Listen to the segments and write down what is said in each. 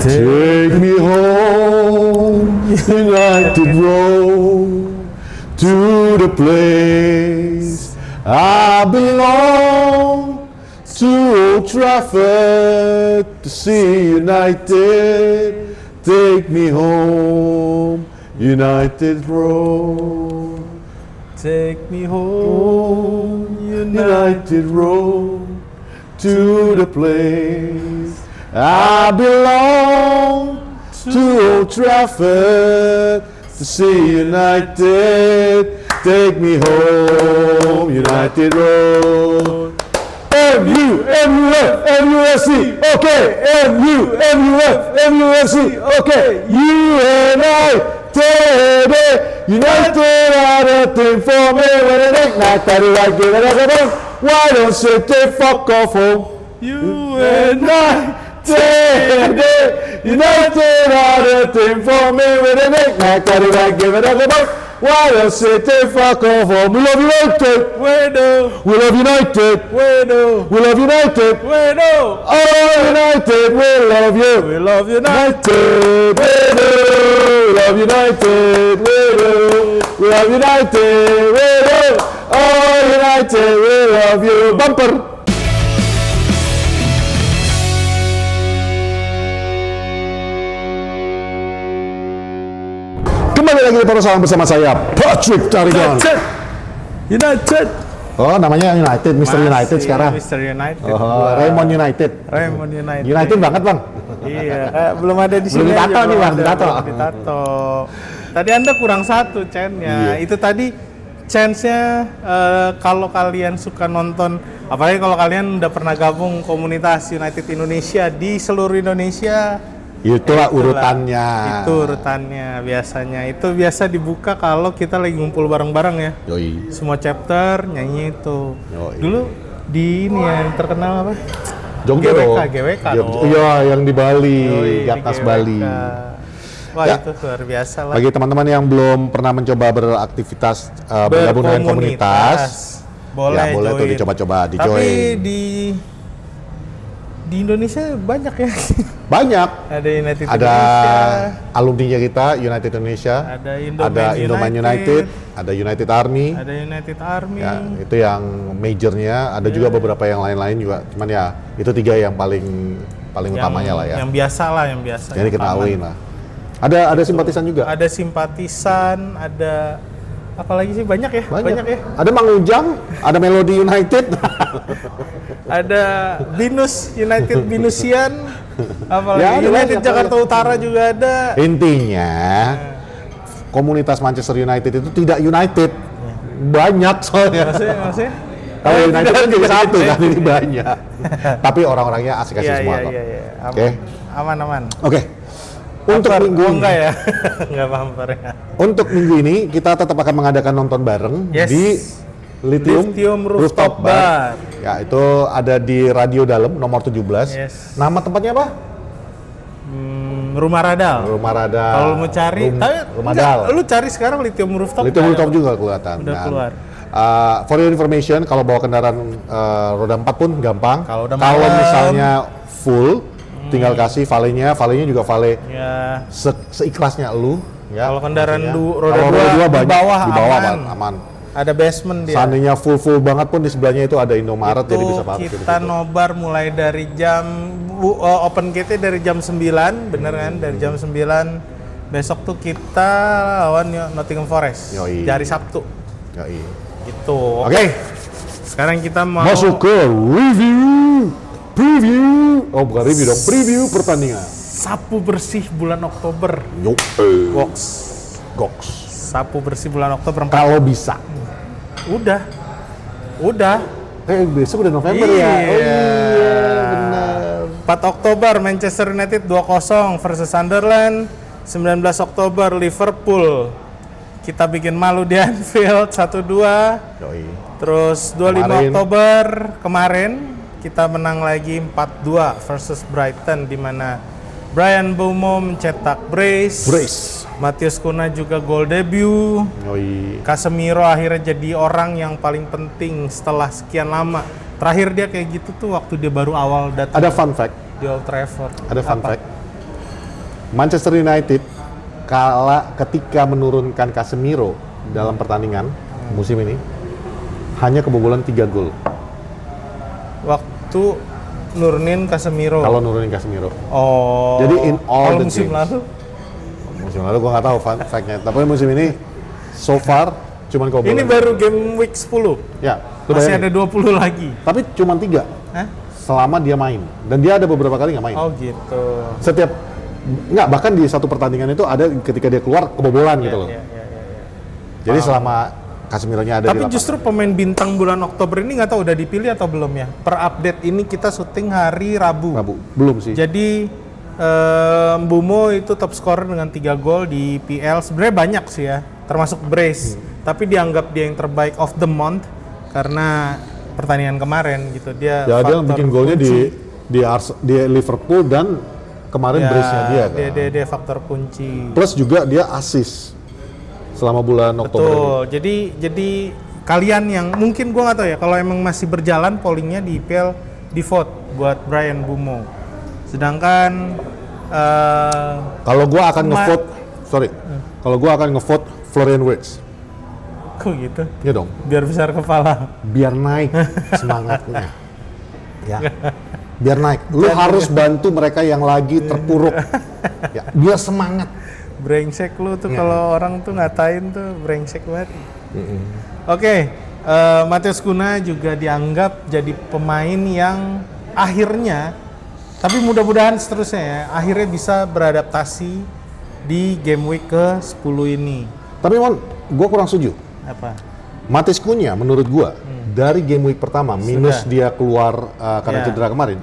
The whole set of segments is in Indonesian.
Take me home, United Road, to the place I belong, to Old Trafford, to see United. Take me home, United Road. Take me home, United Road, to the place I belong, to Old Trafford, to see United. Take me home, United Road. M-U-F, M-U-S-C, okay. M-U-F, M-U-S-C, okay. United are the thing for me when it ain't night that I give it a go. Why don't you take fuck off home? United are the thing for me when it ain't night that I give it a go. Why don't you take fuck off home? We love United. We love United. We love United. Oh, United, we love you. We love United. We love United. We love United. Oh, United, we love you. Bumper. Kembali lagi di Perusahaan bersama saya, Patrick Tarigan. United. Oh, namanya United, Mr. United sekarang. Mr. United. Oh, Raymond United. Raymond United. United banget, Bang. Iya, belum ada di sini. Belum ditato nih, Bang, ditato. Tadi Anda kurang satu chance-nya. Itu tadi chance-nya kalau kalian suka nonton, apalagi kalau kalian udah pernah gabung komunitas United Indonesia di seluruh Indonesia. Itulah urutannya. Itu urutannya biasanya. Itu biasa dibuka kalau kita lagi ngumpul bareng-bareng ya. Yoi. Semua chapter nyanyi itu. Yoi. Dulu di ini yang terkenal apa? Jonggero. GWK dong. Iya, yang di Bali, Yoi, di atas GWK. Bali. Wah, Ya. itu luar biasa lah. Bagi teman-teman yang belum pernah mencoba beraktivitas bergabung dengan komunitas, boleh, ya boleh tuh join. dicoba-coba, Tapi di-join. di Indonesia banyak ya. Banyak. Ada United Ada Indonesia, alumninya kita, United Indonesia. ada Indoman United, ada United Army. ada United Army. Ya, itu yang majornya. Ada juga beberapa yang lain-lain juga. Cuman ya itu tiga yang paling utamanya lah ya. Yang biasa lah, yang biasa. Jadi yang ketahuin common. lah. Ada simpatisan juga. Ada simpatisan, ada apalagi sih banyak ya. Ada Mang Ujang, ada Melody United. Ada Binus United Binusian, apalagi Ya, ada United banyak, Jakarta Utara juga ada. Intinya komunitas Manchester United itu tidak United. Banyak soalnya. Maksudnya? Kalau United kan jadi satu kan, ini banyak. Tapi orang-orangnya asik-asik semua kok. Iya. Oke. Aman. Oke. Untuk Bumper. minggu enggak ya? Enggak bumper ya. Untuk minggu ini kita tetap akan mengadakan nonton bareng Yes. di Lithium Rooftop Bar. Ya, itu ada di Radio Dalam nomor 17. Yes. Nama tempatnya apa? Rumah Radal. Rumah Radal. Kalau mau cari, Rumah Dal. lu cari sekarang Lithium Rooftop. Lithium nggak Rooftop ada? juga kelihatan. Udah keluar. For your information, kalau bawa kendaraan roda 4 pun gampang. Kalau udah Kalau malam. misalnya full, tinggal kasih valenya juga vale Ya. seikhlasnya lu. Ya, Kalau kendaraan maksudnya. roda Kalau roda 2 dua, di bawah aman. Ada basement dia. Seandainya full banget pun di sebelahnya itu ada Indomaret, jadi bisa parkir. Kita nobar mulai dari jam open gate dari jam 9, bener kan? Dari jam 9 besok tuh kita lawan Nottingham Forest. Yoi. Hari Sabtu. Yoi. Gitu. Oke. Sekarang kita mau Masuk ke preview. Oh, bukan review dong, preview pertandingan. sapu bersih bulan Oktober. Yuk. Goks. Sapu bersih bulan Oktober. Kalau bisa. Udah. Besok udah November Iya. ya. Oh iya, benar. 4 Oktober Manchester United 2-0 versus Sunderland. 19 Oktober Liverpool. Kita bikin malu di Anfield 1-2. Yoi. Terus 25 Kemarin. Oktober kemarin kita menang lagi 4-2 versus Brighton, di mana Brian Mbeumo mencetak brace. Matheus Cunha juga gol debut. Yoi. Casemiro akhirnya jadi orang yang paling penting setelah sekian lama. Terakhir dia kayak gitu tuh waktu dia baru awal datang Ada fun fact. di Old Trafford. Ada fun Apa? fact. Manchester United ketika menurunkan Casemiro dalam pertandingan musim ini hanya kebobolan 3 gol. Waktu nurunin Casemiro. Kalau nurunin Casemiro. Oh. Jadi in all the musim games. lalu? Musim lalu gua nggak tahu fact-nya. Tapi musim ini so far cuman kebobolan. Ini baru game week 10. Ya. Masih ada 20 lagi. Tapi cuma 3. Hah? Selama dia main. Dan dia ada beberapa kali nggak main. Oh gitu. Setiap nggak, bahkan di satu pertandingan itu ada ketika dia keluar kebobolan gitu loh. Iya. Jadi selama Casemironya ada. Tapi justru pemain bintang bulan Oktober ini nggak tahu udah dipilih atau belum ya. Per update ini kita syuting hari Rabu. Belum sih. Jadi Mbeumo itu top scorer dengan 3 gol di PL. Sebenarnya banyak sih ya, termasuk brace. Tapi dianggap dia yang terbaik of the month karena pertandingan kemarin gitu. Dia bikin golnya di Liverpool dan kemarin brace-nya dia kan. Dia faktor kunci. Plus juga dia assist selama bulan Oktober ini. Jadi kalian yang mungkin gua nggak tahu ya, kalau emang masih berjalan pollingnya di IPL di vote buat Bryan Mbeumo. Sedangkan kalau gua akan kalau gua akan ngevote Florian Wirtz. Kok gitu? Ya dong. Biar besar kepala. Biar naik semangatnya. Ya. Biar naik. Lu harus bantu mereka yang lagi terpuruk. Ya, biar semangat. Brengsek lu tuh kalau orang tuh ngatain tuh brengsek banget. Oke, Matheus Cunha juga dianggap jadi pemain yang akhirnya, tapi mudah-mudahan seterusnya ya, akhirnya bisa beradaptasi di game week ke-10 ini. Tapi Mon, gue kurang setuju. Apa? Matheus Cunha menurut gue dari game week pertama minus dia keluar karena cedera kemarin.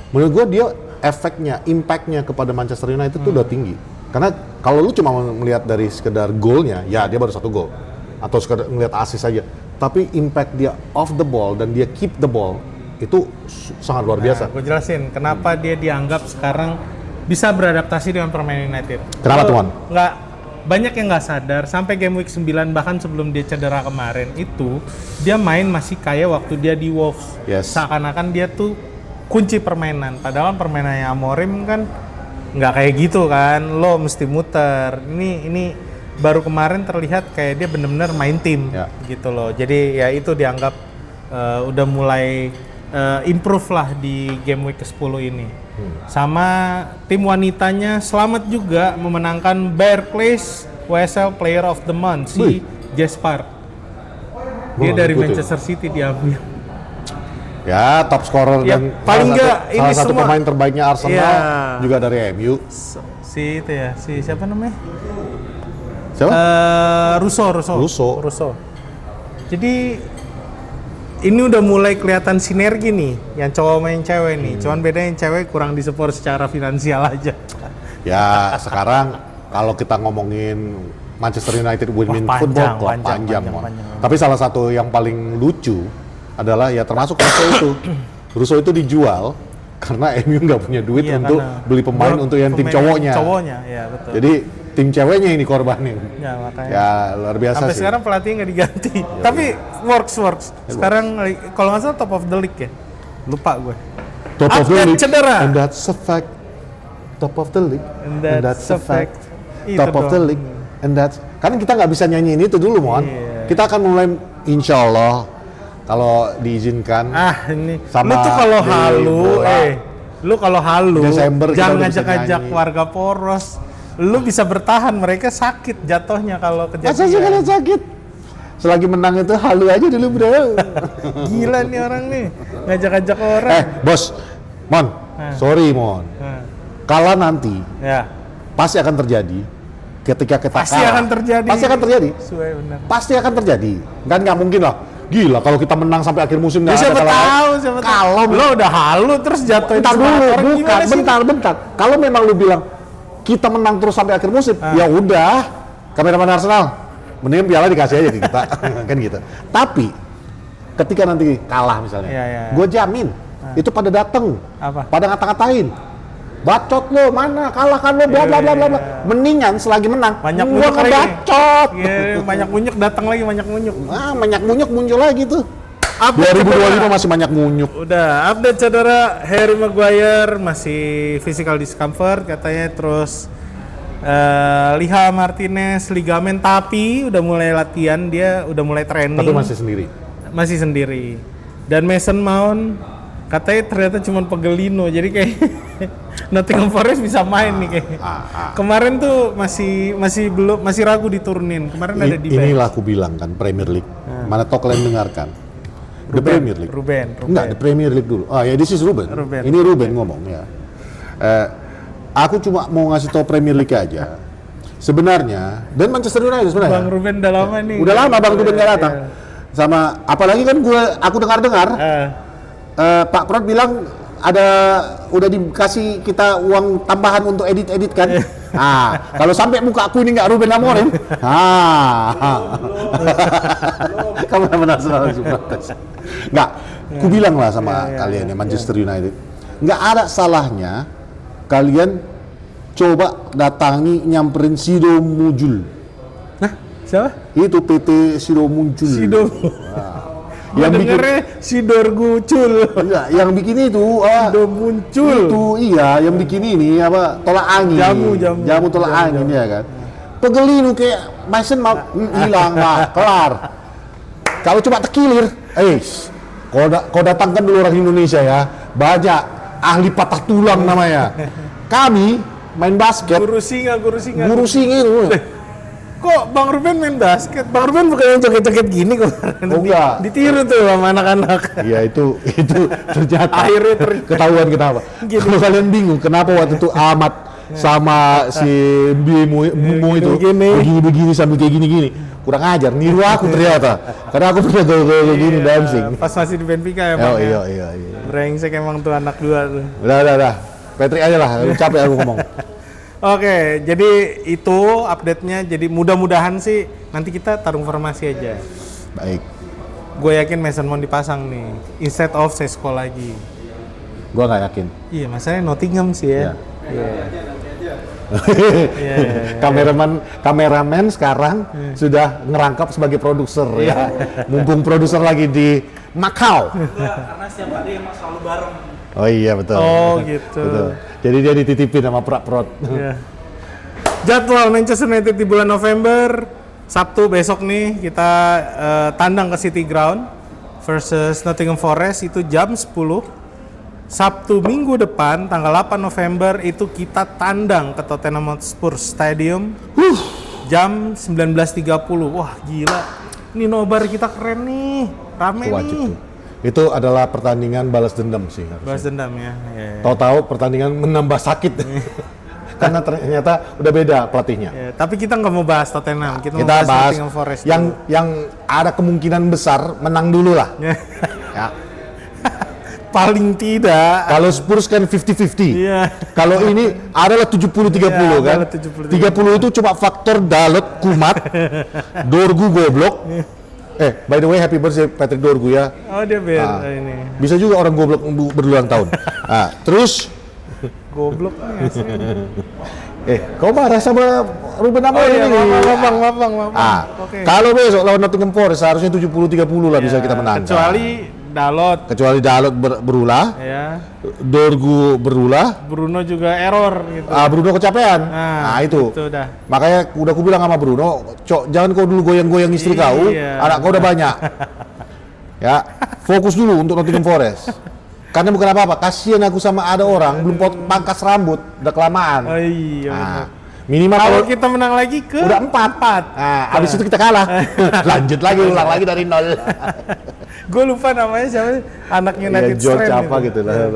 Menurut gue dia efeknya, impactnya kepada Manchester United itu udah tinggi. Karena kalau lu cuma melihat dari sekedar golnya, ya dia baru 1 gol atau sekedar ngelihat assist saja. Tapi impact dia off the ball dan dia keep the ball itu sangat luar biasa. Gue jelasin kenapa dia dianggap sekarang bisa beradaptasi dengan permainan United. Kenapa tuan? Nggak, banyak yang nggak sadar sampai game week 9 bahkan sebelum dia cedera kemarin itu dia main masih kayak waktu dia di Wolves. Seakan-akan dia tuh kunci permainan. Padahal permainannya Amorim kan nggak kayak gitu kan, lo mesti muter. Ini baru kemarin terlihat kayak dia bener-bener main tim gitu loh. Jadi ya itu dianggap udah mulai improve lah di game week ke-10 ini. Sama tim wanitanya selamat juga memenangkan Barclays WSL Player of the Month si Jaspar. Dia dari Manchester City diambil. Ya, top scorer dan paling salah satu pemain terbaiknya Arsenal juga dari MU. Si itu ya, si siapa namanya? Siapa? Russo. Jadi ini udah mulai kelihatan sinergi nih, yang cowok main cewek nih. Cuman bedanya yang cewek kurang disupport secara finansial aja. Ya, sekarang kalau kita ngomongin Manchester United Women Football Club panjang. Tapi salah satu yang paling lucu adalah ya termasuk Russo itu dijual karena MU nggak punya duit untuk beli pemain untuk yang tim cowoknya. Ya betul. Jadi tim ceweknya ini korbanin. Ya makanya. Ya luar biasa sampai sih. Sekarang pelatihnya nggak diganti. Tapi works. Sekarang kalau nggak salah top of the league ya. Lupa gue. Top of the league. Cedera. And that's a fact. Top of the league. And that's a fact. Top of the league. And that's. Kan kita nggak bisa nyanyiin itu dulu, Mon. Kita akan mulai insya Allah kalau diizinkan. Ini. Lu tuh kalau halu, Desember jangan ngajak-ngajak warga poros. Lu bisa bertahan, mereka sakit jatuhnya kalau kejadian. Masa sih kalian sakit? Selagi menang itu halu aja dulu, bro. Gila nih orang nih, ngajak-ngajak orang. Bos, Mon, sorry Mon. Kalah nanti, pasti akan terjadi. Ketika kita pasti kalah, akan terjadi. Pasti akan terjadi. Kan nggak mungkin lah. Gila kalau kita menang sampai akhir musim nggak ada siapa tahu. Kalau lo udah halu terus jatuhin bentar. Kalau memang lu bilang kita menang terus sampai akhir musim, ya udah, kameramen Arsenal, mending piala dikasih aja ke kita, kan gitu. Tapi ketika nanti kalah misalnya, gue jamin itu pada dateng, pada ngata-ngatain. Bacot lo, mana kalah kan lo, bla bla bla bla. Mendingan selagi menang, gua ngebacot. Banyak munyuk datang lagi, banyak munyuk. Banyak munyuk muncul lagi tuh. Update 2025 masih banyak ngunyuk. Udah, update cedera Harry Maguire masih physical discomfort katanya, terus Liha Martinez ligamen tapi udah mulai latihan, dia udah mulai training. Tapi masih sendiri. Masih sendiri. Dan Mason Mount katanya ternyata cuma pegelino, jadi kayak Nottingham Forest bisa main nih kayak. Kemarin tuh masih ragu diturunin. Kemarin ada di inilah aku bilang kan Premier League. Mana tau kalian dengarkan? The Premier League. Ruben. Enggak, The Premier League dulu. Ya, this is Ruben. Ini Ruben ngomong ya. Aku cuma mau ngasih tau Premier League aja. Sebenarnya, dan Manchester United sebenarnya. Bang Ruben udah lama nih. Udah lama Bang Ruben nggak datang. Sama, apalagi kan aku dengar-dengar, Pak Prot bilang udah dikasih kita uang tambahan untuk edit kan. Kalau sampai muka aku ini nggak Ruben Amorim, kamu benar selalu protes. Nggak, ku bilang lah sama kalian ya Manchester United, nggak ada salahnya kalian coba datangi nyamperin Sido Mujul. Nah, siapa? Itu PT Sido Muncul. Sido. Yang bikin Sidor Gucul. Enggak, yang bikin itu Sido Muncul. Itu iya, yang bikin ini apa? Tolak angin. Jamu tolak angin ya kan. Pegelinu kayak Mason mau hilang lah, kelar. Kalau coba tekilir, kau datangkan dulu orang Indonesia ya. Banyak ahli patah tulang namanya. Kami main basket. Guru singa. Guru singa itu. Kok Bang Ruben main basket? Bang Ruben bukan yang joget-joget gini kok. Enggak. Ditiru tuh sama anak-anak. Iya itu ternyata. Akhirnya ketahuan kenapa. Kalau kalian bingung kenapa waktu itu Ahmad sama si Bimo itu begini sambil kayak gini. Kurang ajar, niru aku ternyata. Karena aku pernah kayak gini dancing. Pas masih di Benfica ya Bang. Iya. Brengsek emang tuh anak dua tuh. Udah. Patrick aja lah, capek aku ngomong. Oke, jadi itu update-nya. Jadi mudah-mudahan sih nanti kita tarung formasi aja. Baik. Gue yakin Mason Mount dipasang nih, instead of Sesko lagi. Gue nggak yakin. Iya, masalahnya Nottingham sih ya. Kameramen sekarang sudah ngerangkap sebagai produser ya. Mumpung produser lagi di Macau. Karena setiap hari emang selalu bareng. Oh iya betul. Oh gitu. Betul. Jadi dia dititipin sama Prot. Yeah. Jadwal Manchester United di bulan November, Sabtu besok nih kita tandang ke City Ground versus Nottingham Forest itu jam 10. Sabtu minggu depan tanggal 8 November itu kita tandang ke Tottenham Hotspur Stadium jam 19.30. Wah gila, ini nobar kita keren nih, rame wajib nih. Tuh. Itu adalah pertandingan balas dendam sih. Balas dendam ya. Tahu-tahu pertandingan menambah sakit. Karena ternyata udah beda pelatihnya. Tapi kita nggak mau bahas Tottenham, kita mau bahas Nottingham Forest yang ada kemungkinan besar menang dulu lah. Ya. Paling tidak. Kalau Spurs kan 50-50. Iya. Kalau ini adalah 70-30 kan. 30 itu cuma faktor Dalot kumat, Dorgu goblok. By the way, happy birthday Patrick Dorgu ya. Oh dia ini. Bisa juga orang goblok berulang tahun. Terus goblok nih. Kau marah sama Ruben Amorim ini? Mabang. Okay. Kalau besok lawan Nottingham Forest seharusnya 70-30 lah bisa kita menang. Kecuali Dalot berulah. Ya. Dorgu berulah. Bruno juga error gitu. Bruno kecapean. Itu. Makanya udah aku bilang sama Bruno, jangan kau dulu goyang-goyang istri kau, anak kau udah banyak. Ya, fokus dulu untuk Nottingham Forest. Karena bukan apa-apa, kasihan aku sama ada orang belum pangkas rambut, udah kelamaan. Oh iya. Minimal kalau kita menang lagi udah 4. Abis itu kita kalah. Lanjut lagi, ulang lagi dari 0. Gue lupa namanya siapa, anak United George apa gitu lah.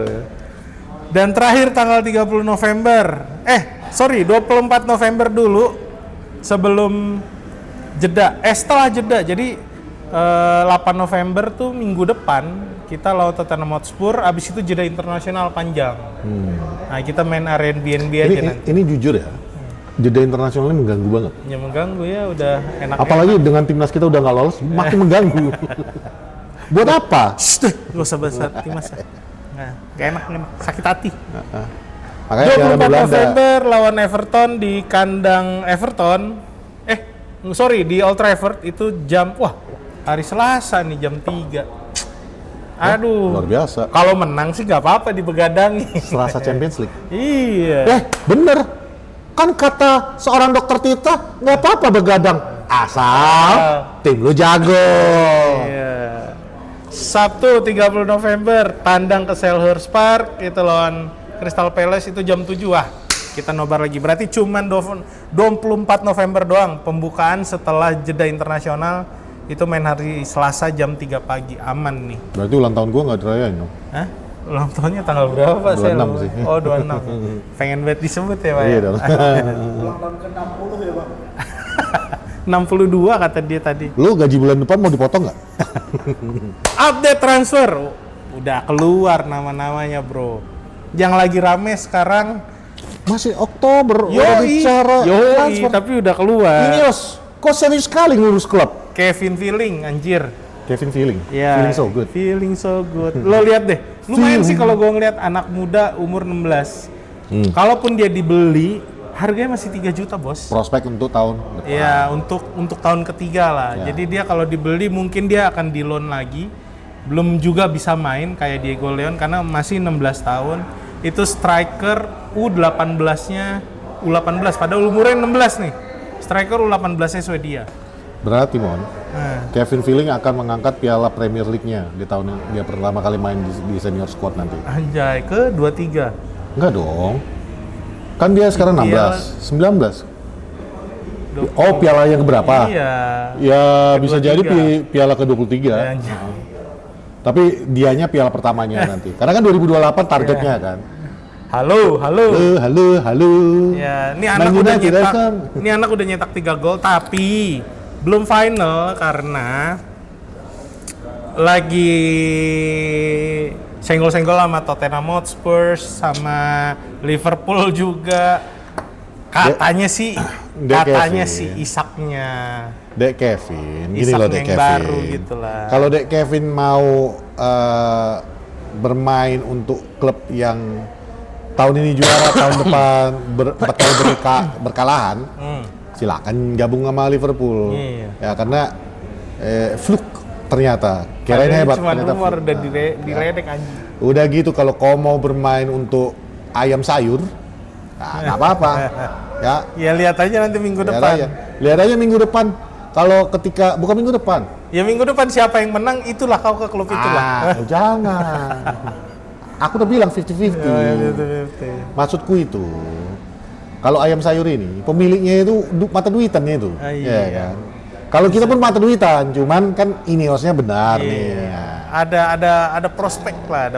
Dan terakhir tanggal 30 November. 24 November dulu sebelum jeda. Setelah jeda. Jadi 8 November tuh minggu depan kita lawan Tottenham Hotspur, abis itu jeda internasional panjang. Nah, kita main Airbnb aja nanti. Ini jujur ya. Jeda internasionalnya mengganggu banget. Ya mengganggu ya, udah enak. Apalagi dengan timnas kita udah nggak lolos, makin mengganggu. Buat apa? Gak usah bahas timnas. Nah, gak enak nih, sakit hati. Makanya 24 November lawan Everton di kandang Everton. Di Old Trafford itu hari Selasa nih jam 3. Aduh. Luar biasa. Kalau menang sih nggak apa-apa dibegadangi. Selasa Champions League. Iya. Bener. Kan kata seorang dokter Tita, nggak apa-apa begadang. Asal tim lu jago. Iya. Sabtu 30 November, tandang ke Selhurst Park, itu lawan Crystal Palace itu jam 7. Wah, kita nobar lagi. Berarti cuman 24 November doang pembukaan setelah jeda internasional. Itu main hari Selasa jam 3 pagi, aman nih. Berarti ulang tahun gua nggak dirayain dong? Hah? Ulang tahunnya tanggal berapa Pak? 26 sih. Oh 26. Pengen banget disebut ya Pak? Iya ya? dong. Ulang tahun ke-60 ya Pak. 62 kata dia tadi. Lu gaji bulan depan mau dipotong nggak? Update transfer. Udah keluar nama-namanya bro. Yang lagi rame sekarang. Masih Oktober, udah Yoi, bicara transfer. tapi udah keluar. Ineos, kok serius sekali ngurus klub? Kevin Feeling, anjir. Kevin Feeling, Ya, feeling so good. Feeling so good. Lo lihat deh, lumayan sih kalau gue ngeliat anak muda umur 16. Kalaupun dia dibeli, harganya masih 3 juta bos. Prospek untuk tahun depan. Iya, untuk tahun ketiga lah. Ya. Jadi dia kalau dibeli mungkin dia akan di loan lagi. Belum juga bisa main kayak Diego Leon karena masih 16 tahun. Itu striker U18-nya U18 padahal umurnya 16 nih. Striker U18-nya Swedia. Berarti Mon, Nah, Kevin Feeling akan mengangkat Piala Premier League-nya di tahun yang dia pertama kali main di senior squad nanti. anjay ke 23. Enggak dong. Kan dia sekarang 16, 19. Oh, piala yang keberapa? Iya. Ya bisa jadi piala ke-23. Anjay. Tapi dianya piala pertamanya nanti. Karena kan 2028 targetnya kan. Halo. Halo. Ya, ini Man anak udah United, nyetak. kan? Ini anak udah nyetak 3 gol tapi belum final karena lagi senggol-senggol sama Tottenham Hotspur sama Liverpool juga. Katanya sih Kevin. Isaknya. Dek Kevin, gini Isak loh Dek yang Kevin. baru gitu lah. Kalau Dek Kevin mau bermain untuk klub yang tahun ini juara, tahun depan 4 kali berkalahan, silakan gabung sama Liverpool. Iya. Ya karena fluke ternyata. Kirain Padahal hebat cuma ternyata rumor fluke. udah diledek anjing. Udah gitu kalau kau mau bermain untuk ayam sayur, nah, nggak apa-apa. Ya, Ya lihat aja nanti minggu depan. Lihat aja minggu depan. Kalau ketika bukan minggu depan. Ya minggu depan siapa yang menang itulah kau ke klub itulah. Jangan. Aku udah bilang 50-50. Maksudku itu, kalau ayam sayur ini pemiliknya itu mata duitannya itu, Iya. ya kan. Kalau kita pun mata duitan, cuman kan Ineosnya benar nih. Ya. Ada prospek lah.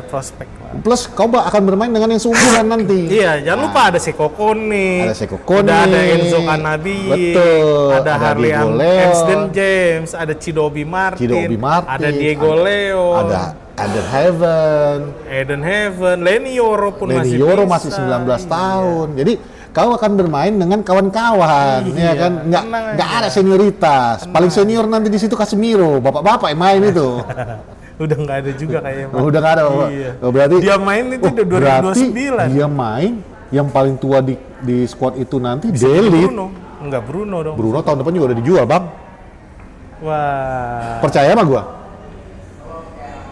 Plus kau akan bermain dengan yang seumuran nanti. Iya, jangan lupa ada Seko Kone. Ada Seko Kone. Udah ada Enzo Cannavini. Betul. Ada Harley Diego Leon. Amsden James, ada Cidobi Martin. Ada Diego Leon. Ada Eden Heaven, Lenny Yoro pun Lenny masih Yoro bisa. masih 19 tahun. Jadi kau akan bermain dengan kawan-kawan, Iya, ya kan? Nggak ada senioritas. Paling senior nanti di situ Casemiro, bapak-bapak yang main itu. Udah nggak ada juga kayaknya. Pak. Udah nggak ada. Iya. Oh, berarti Dia main itu udah berarti 2029. dia main yang paling tua di squad itu nanti Delit. Bruno. Enggak Bruno dong. Bruno tahun depan juga udah dijual, Bang. Wah. Percaya sama gua?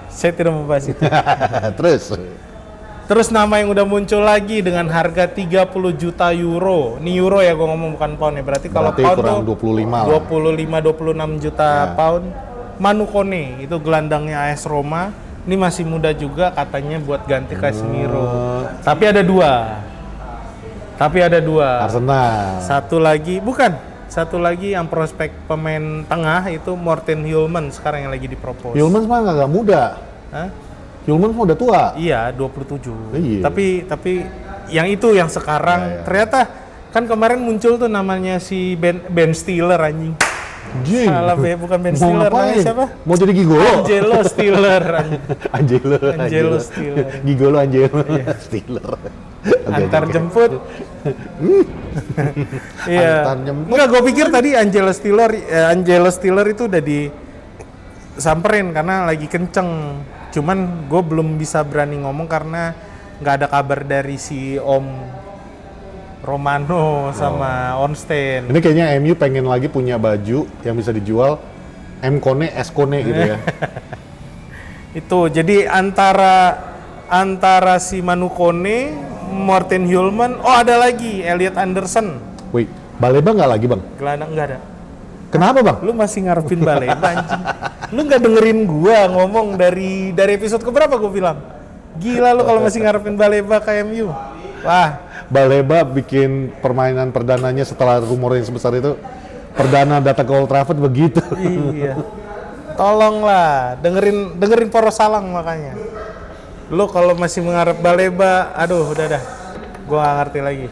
Saya tidak membahas itu. Terus. Terus nama yang udah muncul lagi dengan harga 30 juta euro. Ini euro ya gua ngomong bukan pound ya. Berarti kalau Berarti pound kurang tuh 25 lah. 26 juta Ya. pound. Manu Kone itu gelandangnya AS Roma. Ini masih muda juga katanya buat ganti Casemiro. Tapi ada dua. Arsenal. Satu lagi yang prospek pemain tengah itu Morten Hjulmand sekarang yang lagi dipropos. Hjulmand mah nggak muda. Hah? Hjulmand mah udah tua. Iya, 27. Iya. Tapi yang itu yang sekarang ternyata kan kemarin muncul tuh namanya si Ben Stiller anjing. Jing. Salah bukan Ben Mau Stiller, ngapain? namanya siapa? Mau jadi gigolo? Angelo Stiller anjing. Angelo Stiller. Gigolo Angelo Stiller. Antar jemput. Iya. Antar jemput. Enggak, gue pikir tadi Angelo Stiller itu udah disamperin karena lagi kenceng. Cuman gue belum bisa berani ngomong karena nggak ada kabar dari si Om Romano sama Ornstein. Ini kayaknya MU pengen lagi punya baju yang bisa dijual M Kone, S Kone gitu ya. Itu jadi antara si Manu Kone, Morten Hjulmand, ada lagi Elliot Anderson. Wait, Baleba nggak lagi bang? Gelandang nggak ada. Kenapa bang? Lu masih ngarepin Baleba anjing. Lu nggak dengerin gua ngomong dari episode keberapa gua bilang? Gila lu kalau masih ngarepin Baleba ke MU. Wah, Baleba bikin permainan perdananya setelah rumor yang sebesar itu. Perdana datang ke Old Trafford begitu. Iya. Tolonglah, dengerin Poros Salang makanya. Lu kalau masih mengharap Baleba, aduh udah dah. Gua nggak ngerti lagi.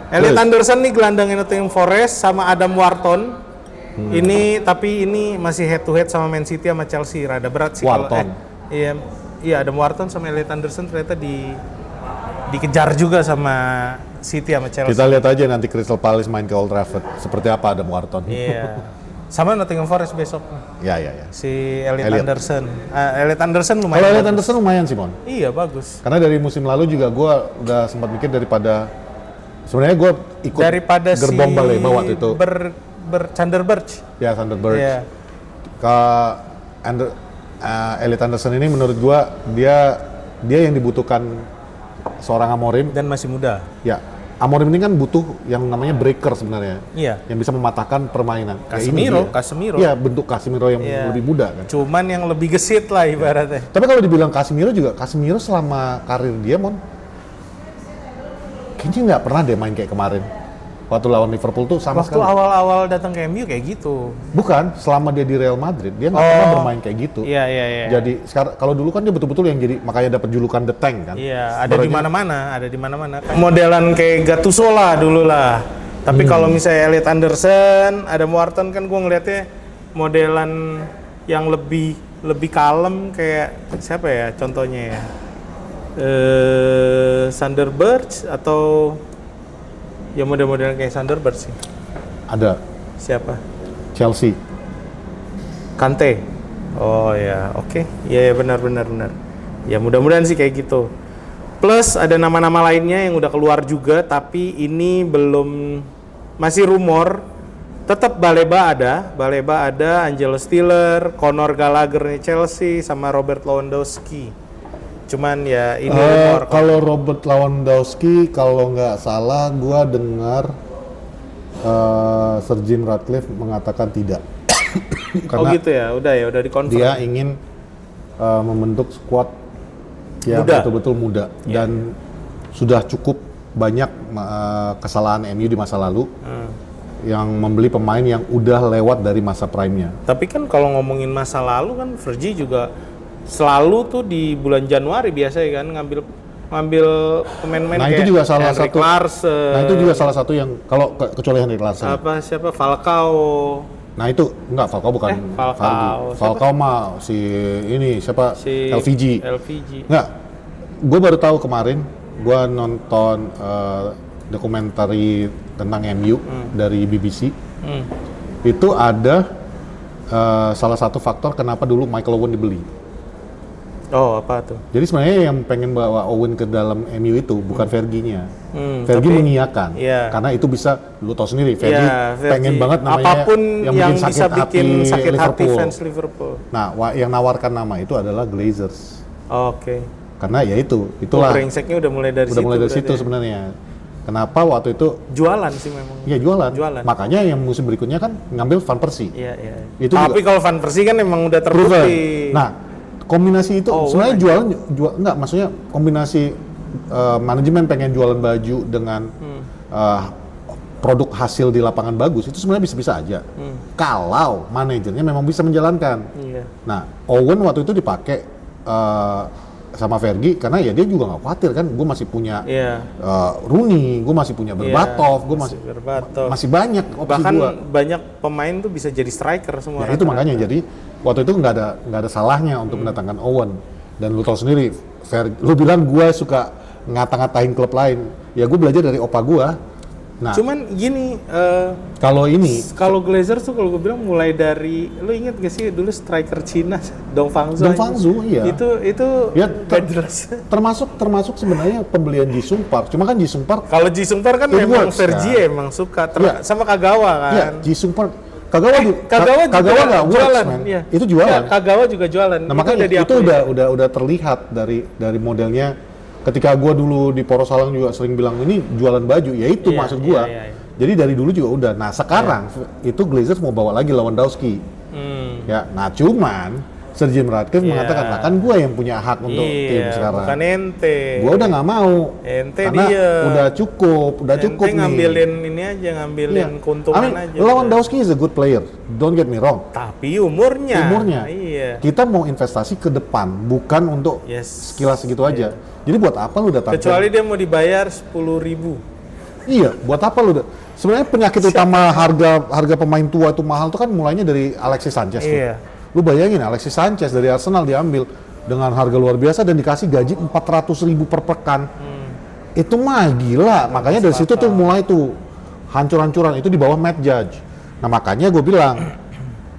Elliot Anderson nih gelandang Nottingham Forest sama Adam Wharton. Tapi ini masih head to head sama Man City sama Chelsea. Rada berat sih kalau iya Adam Wharton sama Elliot Anderson ternyata dikejar juga sama City sama Chelsea. Kita lihat aja nanti Crystal Palace main ke Old Trafford seperti apa Adam Wharton. Iya. Sama Nottingham Forest besok. Ya. Si Elliot Anderson. Elliot Anderson lumayan. Kalau Elliot Anderson lumayan sih, Mon. Iya, bagus. Karena dari musim lalu juga gue udah sempat mikir sebenarnya gue ikut daripada gerbong Baleba waktu itu. Sander Berge. Ya, Sander Berge. Iya. Elliot Anderson ini menurut gue dia yang dibutuhkan seorang Amorim. Dan masih muda. Ya. Amorim ini kan butuh yang namanya breaker sebenarnya. Iya. Yang bisa mematahkan permainan. Casemiro. Iya, bentuk Casemiro yang lebih muda kan. Cuman yang lebih gesit lah ibaratnya. Tapi kalau dibilang Casemiro selama karir dia, Mon, kayaknya nggak pernah deh main kayak kemarin. Waktu lawan Liverpool tuh sama sekali. Waktu awal-awal datang ke MU kayak gitu. Bukan, selama dia di Real Madrid dia nggak pernah bermain kayak gitu. Iya. Jadi sekarang kalau dulu kan dia betul-betul yang jadi makanya dapat julukan The Tank kan. Iya, ada di mana-mana. Modelan kayak Gattuso lah dulu lah. Tapi kalau misalnya Elliot Anderson, Adam Wharton kan gue ngeliatnya modelan yang lebih kalem kayak siapa ya contohnya ya? Sander Berge atau ya model-model kayak Sander Berge sih. Ada. Siapa? Chelsea. Kante. Oh ya, oke. Ya benar. Ya mudah-mudahan sih kayak gitu. Plus ada nama-nama lainnya yang udah keluar juga, tapi ini belum, masih rumor. Tetap Baleba ada, Angelo Stiller, Conor Gallagher nih Chelsea, sama Robert Lewandowski. Cuman ya ini rumor. Kalau Robert Lewandowski, kalau nggak salah, gua dengar Sir Jim Ratcliffe mengatakan tidak. Karena gitu ya, udah dikonfirm. Dia ingin membentuk skuad yang betul-betul muda dan sudah cukup banyak kesalahan MU di masa lalu yang membeli pemain yang udah lewat dari masa prime-nya. Tapi kan kalau ngomongin masa lalu kan Fergie juga selalu tuh di bulan Januari biasanya kan ngambil pemain-pemain kayak itu juga salah Henrik satu Larsson. Nah itu juga salah satu yang kalau kecuali Henrik Larsson. Siapa Falcao. Nah itu enggak, Falcao bukan Falcao mah si LVG. Enggak. Gue baru tahu kemarin gue nonton dokumentari tentang MU dari BBC. Itu ada salah satu faktor kenapa dulu Michael Owen dibeli. Oh, apa tuh? Jadi sebenarnya yang pengen bawa Owen ke dalam MU itu bukan Fergie-nya. Fergie mengiyakan. Karena itu bisa, lu tahu sendiri, Fergie pengen banget namanya apapun yang bisa bikin sakit hati fans Liverpool. Nah, yang nawarkan nama itu adalah Glazers. Oke. Karena ya itulah. Brengseknya udah mulai dari situ sebenarnya. Kenapa waktu itu jualan sih memang. Iya, jualan. Makanya yang musim berikutnya kan ngambil Van Persie. Iya. Tapi kalau Van Persie kan emang udah terbukti. Nah, kombinasi itu sebenarnya jual enggak, maksudnya kombinasi manajemen pengen jualan baju dengan produk hasil di lapangan bagus itu sebenarnya bisa-bisa aja. Kalau manajernya memang bisa menjalankan. Nah, Owen waktu itu dipakai sama Fergie karena ya dia juga nggak khawatir kan, gue masih punya Rooney, gue masih punya Berbatov, gue masih banyak opsi. Bahkan banyak pemain tuh bisa jadi striker semua. Ya itu makanya jadi waktu itu nggak ada salahnya untuk mendatangkan Owen. Dan lu tahu sendiri, lu bilang gue suka ngata-ngatain klub lain, ya gue belajar dari opa gue. Nah, cuman gini, kalau Glazers tuh kalau gue bilang mulai dari, lu inget gak sih dulu striker Cina Dong Fangzhou, iya. Itu ya, termasuk sebenarnya pembelian Jisung Park. Cuma kan Jisung Park, kalau Jisung Park kan memang Fergie emang suka sama Kagawa kan. Iya, Jisung Park Kagawa nggak works, jualan, man. iya. Itu jualan. Ya, Kagawa juga jualan. Nah makanya itu udah terlihat dari modelnya. Ketika gua dulu di Poros Salang juga sering bilang ini jualan baju, ya itu maksud gua. Jadi dari dulu juga udah. Nah sekarang itu Glazers mau bawa lagi Lewandowski. Ya, nah cuman Sir Jim Ratcliffe mengatakan, lah kan gue yang punya hak untuk tim sekarang. Bukan ente. Gue udah nggak mau. Ente karena dia. Udah cukup ente nih. Ngambilin ini aja, ngambilin keuntungan aja. Lewandowski is a good player, don't get me wrong. Tapi umurnya. Iya. Kita mau investasi ke depan, bukan untuk sekilas segitu aja. Jadi buat apa lu datang? Kecuali dia mau dibayar 10.000. Iya, buat apa lu? Sebenarnya penyakit utama harga pemain tua itu mahal itu kan mulainya dari Alexis Sanchez tuh. Lu bayangin Alexis Sanchez dari Arsenal diambil dengan harga luar biasa dan dikasih gaji 400.000 per pekan. Itu mah gila. Makanya dari situ tuh mulai tuh hancur-hancuran itu di bawah Matt Judge. Nah makanya gue bilang,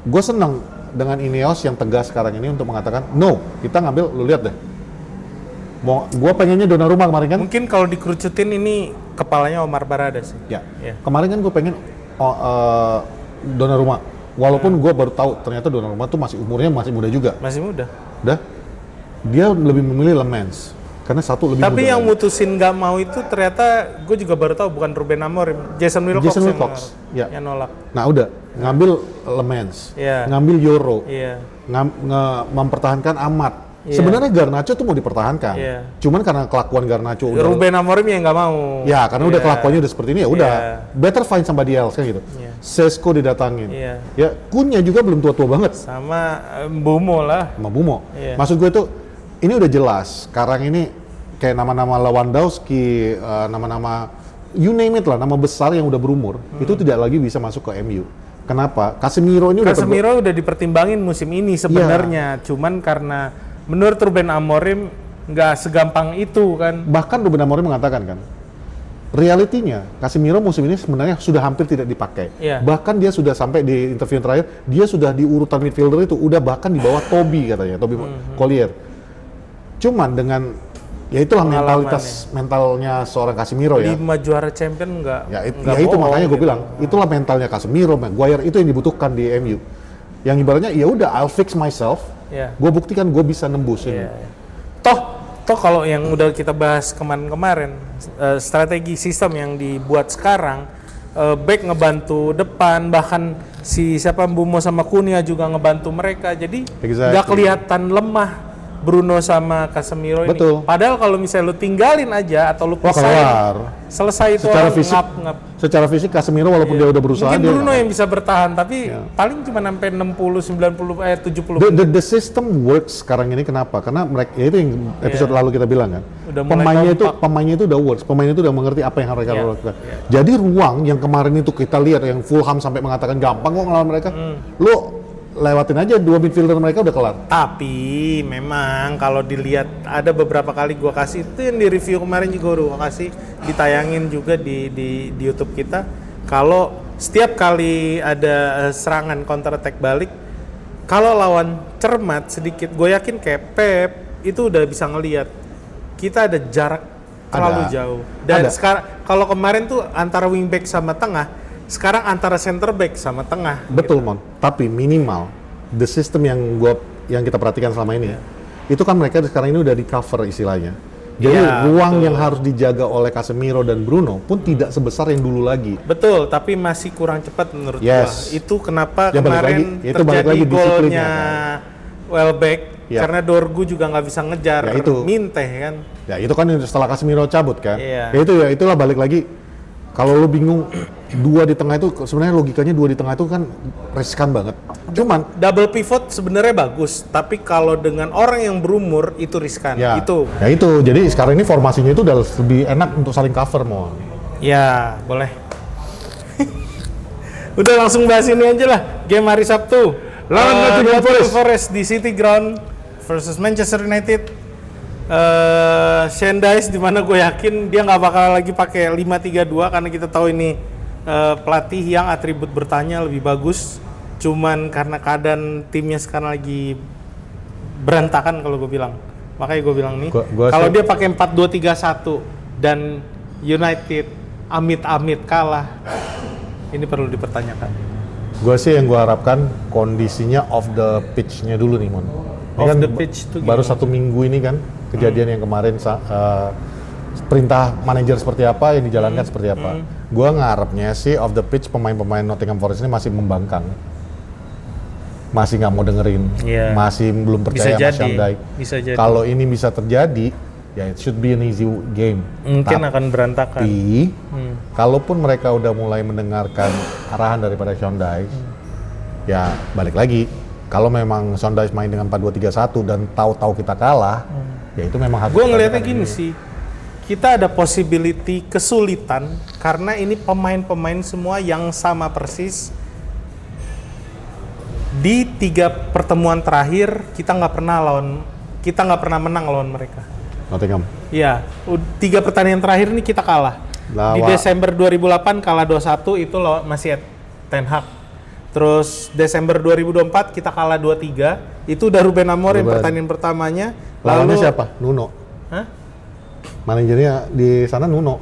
gue seneng dengan Ineos yang tegas sekarang ini untuk mengatakan no, kita ngambil, lu lihat deh. Gue pengennya Donnarumma kemarin kan. Mungkin kalau dikerucutin ini kepalanya Omar Barada sih. Ya. Kemarin kan gue pengen Donnarumma. Walaupun gue baru tahu ternyata Donnarumma tuh umurnya masih muda juga. Masih muda. Udah. Dia lebih memilih Le Mans karena satu lebih Tapi muda. yang mutusin nggak mau itu ternyata gue juga baru tahu bukan Ruben Amorim, Jason Wilcox yang nolak. Nah udah ngambil Le Mans, ngambil Euro, mempertahankan Amat. Sebenarnya Garnacho tuh mau dipertahankan, cuman karena kelakuan Garnacho udah. Ruben Amorim yang nggak mau. Ya karena udah kelakuannya udah seperti ini ya udah. Better find somebody else kan gitu. Sesko didatangin. Ya Kunnya juga belum tua-tua banget. Sama Mbumo lah. Sama Mbumo. Maksud gue tuh ini udah jelas. Sekarang ini kayak nama-nama Lewandowski, nama-nama you name it lah, nama besar yang udah berumur itu tidak lagi bisa masuk ke MU. Kenapa? Casemiro udah dipertimbangin musim ini sebenarnya, cuman karena menurut Ruben Amorim nggak segampang itu kan. Bahkan Ruben Amorim mengatakan kan, realitinya Casemiro musim ini sebenarnya sudah hampir tidak dipakai. Bahkan dia sudah sampai di interview terakhir, dia sudah di urutan midfielder itu udah bahkan di bawah Toby katanya, Toby Collier. Cuman dengan ya itulah mentalnya seorang Casemiro ya. 5 juara champion nggak. Ya itu makanya gue bilang, itulah mentalnya Casemiro, Maguire itu yang dibutuhkan di MU. Yang ibaratnya ya udah I'll fix myself. Gue buktikan gue bisa nembus ini. Toh kalau yang udah kita bahas kemarin strategi sistem yang dibuat sekarang, back ngebantu depan, bahkan Mbumo sama Cunha juga ngebantu mereka, jadi nggak kelihatan lemah Bruno sama Casemiro ini. Betul. Padahal kalau misalnya lu tinggalin aja atau lu pisahin, selesai itu secara orang fisik, ngap. Secara fisik Casemiro walaupun dia udah berusaha, mungkin Bruno yang bisa bertahan, tapi paling cuma sampai 60, 90, 70. The system works sekarang ini kenapa? Karena mereka, ya itu yang episode lalu kita bilang kan. Pemainnya itu udah works, pemainnya itu udah mengerti apa yang harus mereka lakukan. Jadi ruang yang kemarin itu kita lihat yang Fulham sampai mengatakan gampang kok ngelawan mereka, lu lewatin aja 2 midfielder mereka udah kelar. Tapi memang kalau dilihat ada beberapa kali gua kasih itu yang di review kemarin juga gua kasih, ditayangin juga di YouTube kita. Kalau setiap kali ada serangan counter attack balik, kalau lawan cermat sedikit, gue yakin kayak Pep itu udah bisa ngelihat kita ada jarak terlalu jauh. Dan sekarang kalau kemarin tuh antara wingback sama tengah, sekarang antara center back sama tengah. Betul, Mon. Tapi minimal the system yang kita perhatikan selama ini, itu kan mereka sekarang ini udah di cover istilahnya. Jadi ruang yang harus dijaga oleh Casemiro dan Bruno pun tidak sebesar yang dulu lagi. Betul, tapi masih kurang cepat menurut gua. Itu kenapa kemarin terjadi golnya Welbeck, karena Dorgu juga nggak bisa ngejar Minteh kan. Ya itu kan setelah Casemiro cabut kan. Itulah balik lagi. Kalau lu bingung 2 di tengah itu, sebenarnya logikanya 2 di tengah itu kan riskan banget. Cuman double pivot sebenarnya bagus, tapi kalau dengan orang yang berumur itu riskan. Itu. Jadi sekarang ini formasinya itu udah lebih enak untuk saling cover, Mon. Ya, boleh. Udah langsung bahas ini aja lah. Game hari Sabtu. Lawan Nottingham Forest di City Ground versus Manchester United. Shane Dyche, dimana gue yakin dia nggak bakal lagi pakai 5-3-2 karena kita tahu ini pelatih yang atribut bertanya lebih bagus. Cuman karena keadaan timnya sekarang lagi berantakan kalau gue bilang, makanya gue bilang nih kalau dia pakai 4-2-3-1 dan United amit-amit kalah, ini perlu dipertanyakan. Gue sih yang gue harapkan kondisinya off the pitch-nya dulu nih, Mon. Ini Off kan the pitch tuh baru gimana? 1 minggu ini kan kejadian yang kemarin perintah manajer seperti apa yang dijalankan seperti apa. Gue ngarepnya sih off the pitch pemain-pemain Nottingham Forest ini masih membangkang, masih nggak mau dengerin, Iya. masih belum Bisa percaya sama jadi, Sean Dyche. bisa jadi. Kalau ini bisa terjadi, ya it should be an easy game. Mungkin akan berantakan. Tapi, kalaupun mereka udah mulai mendengarkan arahan daripada Sean Dyche, ya balik lagi. Kalau memang Sean Dyche main dengan 4-2-3-1 dan tahu-tahu kita kalah, ya itu memang harus. Gue kita ngelihatnya lakukan. gini sih, kita ada possibility kesulitan karena ini pemain-pemain semua yang sama persis. Di 3 pertemuan terakhir kita nggak pernah menang lawan mereka. Nottingham. Iya, 3 pertandingan terakhir ini kita kalah. Di Desember 2008 kalah 2-1 itu masih Ten Hag. Terus Desember 2024 kita kalah 2-3, itu udah Ruben Amorim pertandingan pertamanya. Lawannya siapa? Nuno. Hah? Manajernya di sana Nuno.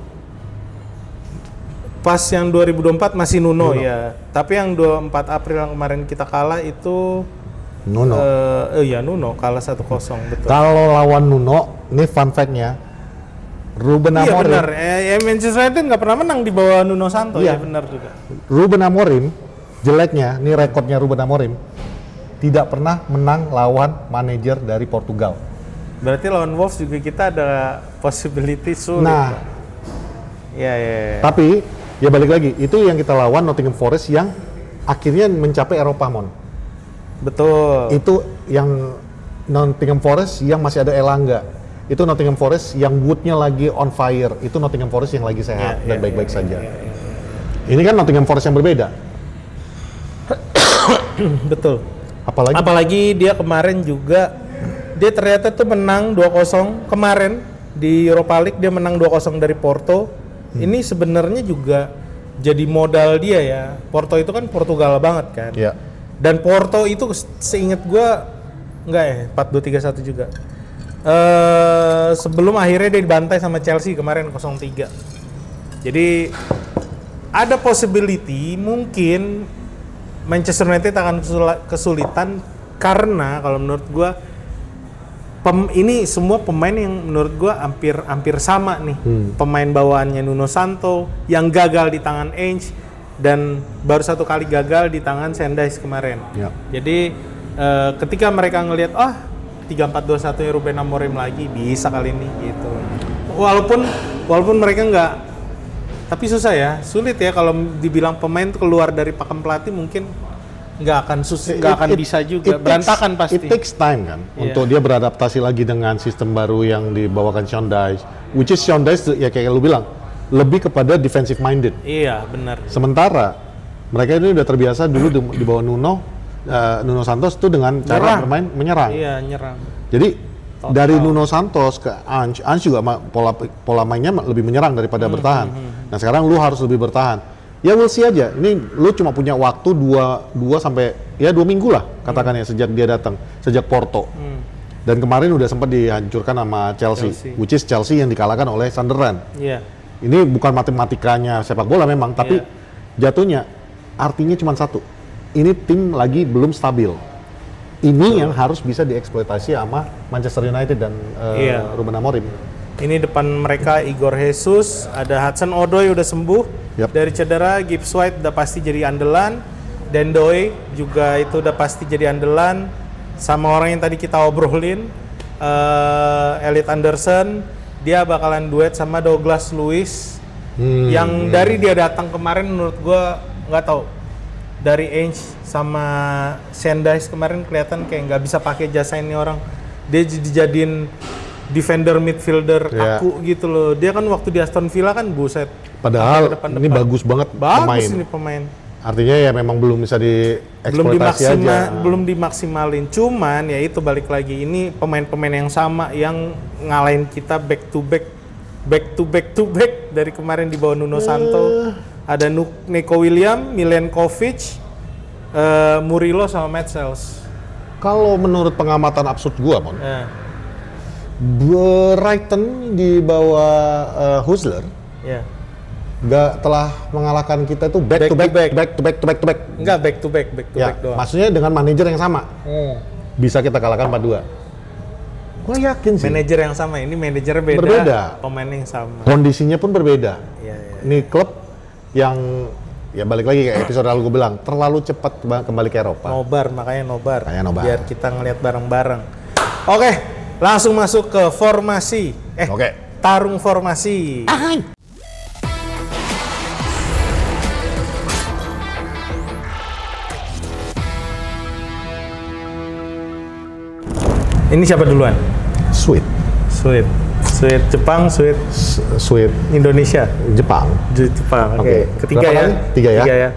Pas yang 2024 masih Nuno ya. Tapi yang 24 April yang kemarin kita kalah itu Nuno. Iya Nuno kalah 1-0 betul. Kalau lawan Nuno, ini fun fact-nya, Ruben Iya Amorim. benar. Manchester United nggak pernah menang di bawah Nuno Santo. Iya. Ya benar juga. Ruben Amorim, jeleknya, ini rekodnya Ruben Amorim, tidak pernah menang lawan manajer dari Portugal. Berarti lawan Wolves juga kita ada possibility sulit. Nah, Iya. tapi ya balik lagi, itu yang kita lawan Nottingham Forest yang akhirnya mencapai Eropa, Mon. Betul. Itu yang Nottingham Forest yang masih ada Elanga. Itu Nottingham Forest yang Wood-nya lagi on fire. Itu Nottingham Forest yang lagi sehat dan baik-baik saja. Ini kan Nottingham Forest yang berbeda. Betul. Apalagi Apalagi dia kemarin juga dia ternyata tuh menang 2-0 kemarin di Europa League, dia menang 2-0 dari Porto. Ini sebenarnya juga jadi modal dia ya. Porto itu kan Portugal banget kan. ya. Dan Porto itu seingat gua enggak ya 4-2-3-1 juga. Sebelum akhirnya dia dibantai sama Chelsea kemarin 0-3. Jadi ada possibility mungkin Manchester United akan kesulitan karena kalau menurut gua ini semua pemain yang menurut gua hampir sama nih. Pemain bawaannya Nuno Santo yang gagal di tangan Ainge dan baru 1 kali gagal di tangan Sean Dyche kemarin. Ya. Jadi ketika mereka ngelihat 3-4-2-1 Ruben Amorim lagi bisa kali ini gitu. Walaupun mereka nggak, tapi susah ya, sulit ya kalau dibilang pemain tuh keluar dari pakem pelatih mungkin nggak akan bisa juga, berantakan pasti. It takes time kan untuk dia beradaptasi lagi dengan sistem baru yang dibawakan Sean Dyche, which is Sean Dyche ya kayak lu bilang lebih kepada defensive minded. Iya benar. Sementara mereka ini udah terbiasa dulu di bawah Nuno Santos itu dengan cara bermain menyerang. Iya nyerang. Jadi dari Nuno Santos ke Ange juga pola mainnya lebih menyerang daripada bertahan. Nah sekarang lu harus lebih bertahan. Ya we'll see aja. Ini lu cuma punya waktu 2 sampai 2 minggu lah katakan ya sejak dia datang, sejak Porto. Dan kemarin udah sempat dihancurkan sama Chelsea, which is Chelsea yang dikalahkan oleh Sunderland. Iya. Ini bukan matematikanya sepak bola memang, tapi jatuhnya artinya cuma satu. Ini tim lagi belum stabil. Ini yang harus bisa dieksploitasi sama Manchester United dan Ruben Amorim. Ini depan mereka Igor Jesus, ada Hudson Odoi udah sembuh dari cedera, Gibbs White udah pasti jadi andalan, Dendoy juga itu udah pasti jadi andalan, sama orang yang tadi kita obrolin, Elliot Anderson, dia bakalan duet sama Douglas Luiz, yang dari dia datang kemarin menurut gua nggak tahu, dari Ainge sama Sean Dyche kemarin kelihatan kayak nggak bisa pakai jasa ini orang, dia dijadiin defender midfielder kaku gitu loh. Dia kan waktu di Aston Villa kan buset. Padahal ini bagus banget bagus ini pemain. Artinya ya memang belum bisa dieksploitasi aja. Belum dimaksimalin. Cuman ya itu balik lagi, ini pemain-pemain yang sama yang ngalahin kita back to back dari kemarin di bawah Nuno Santo. Ada Nico Williams, Milenkovic, Murillo sama Metzels. Kalau menurut pengamatan absurd gua, Mon, Brighton di bawah Husler telah mengalahkan kita itu back to back. Enggak back to back doang. Maksudnya dengan manajer yang sama. Bisa kita kalahkan 4-2. Gue yakin sih. Manajer yang sama, ini manajernya beda. Berbeda. Pemain yang sama. Kondisinya pun berbeda. Iya. Ini klub yang ya balik lagi kayak episode lalu gue bilang, terlalu cepat kembali ke Eropa. Makanya nobar. Biar kita ngelihat bareng-bareng. Oke, langsung masuk ke formasi. Tarung formasi. Ini siapa duluan? Sweet Jepang, Sweet Indonesia. Jepang. Oke. Ketiga ya. Tiga ya.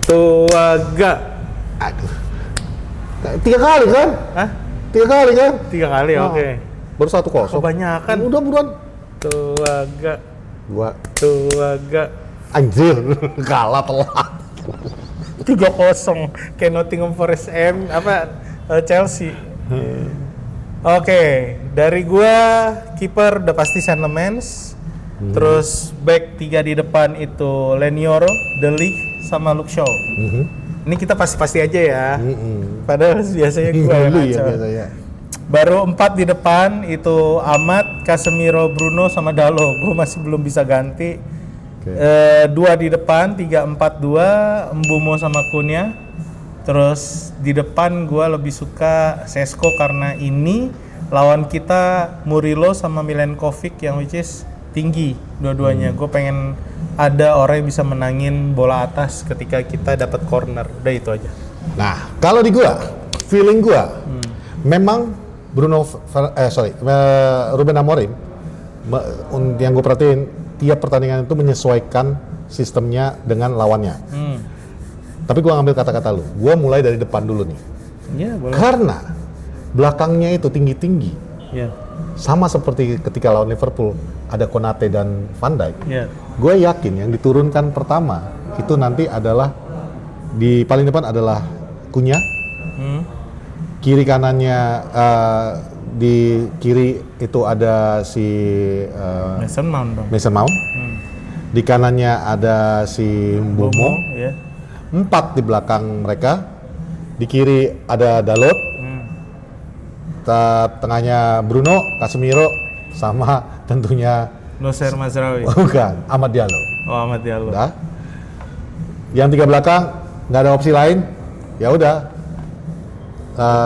Tuaga. Aduh. 3 kali kan? Hah? 3 kali kan? 3 kali, oke. Baru 1-0. Kebanyakan. Udah buruan. Tuaga. Anjir, kalah telat. 3-0 kayak Nottingham Forest Chelsea. Oke, dari gua kiper udah pasti Sanemans. Terus back 3 di depan itu Lenioro, De Ligt sama Luke Shaw. Ini kita pasti aja ya. Padahal biasanya gua yang ngaco. Baru 4 di depan itu Amat, Casemiro, Bruno sama Dalo. Gua masih belum bisa ganti. 2 di depan 3-4-2 Mbumo sama Cunha. Terus di depan gue lebih suka Sesko karena ini lawan kita Murillo sama Milenkovic yang which is tinggi dua-duanya. Gue pengen ada orang yang bisa menangin bola atas ketika kita dapat corner. Udah itu aja. Nah, kalau di gue, feeling gue memang Ruben Amorim yang gue perhatiin tiap pertandingan itu menyesuaikan sistemnya dengan lawannya. Tapi gue ngambil kata-kata lu, gue mulai dari depan dulu nih. Iya, boleh. Karena belakangnya itu tinggi-tinggi. Iya. Sama seperti ketika lawan Liverpool, ada Konate dan Van Dijk. Iya. Gue yakin yang diturunkan pertama itu nanti adalah di paling depan adalah Cunha. Kiri kanannya di kiri itu ada si Mason Mount. Di kanannya ada si Mbumo. Iya. 4 di belakang mereka, di kiri ada Dalot, tengahnya Bruno, Casemiro, sama tentunya Noussair Mazraoui. Bukan, Amad Diallo. Amad Diallo. Udah. Yang 3 belakang nggak ada opsi lain, ya udah.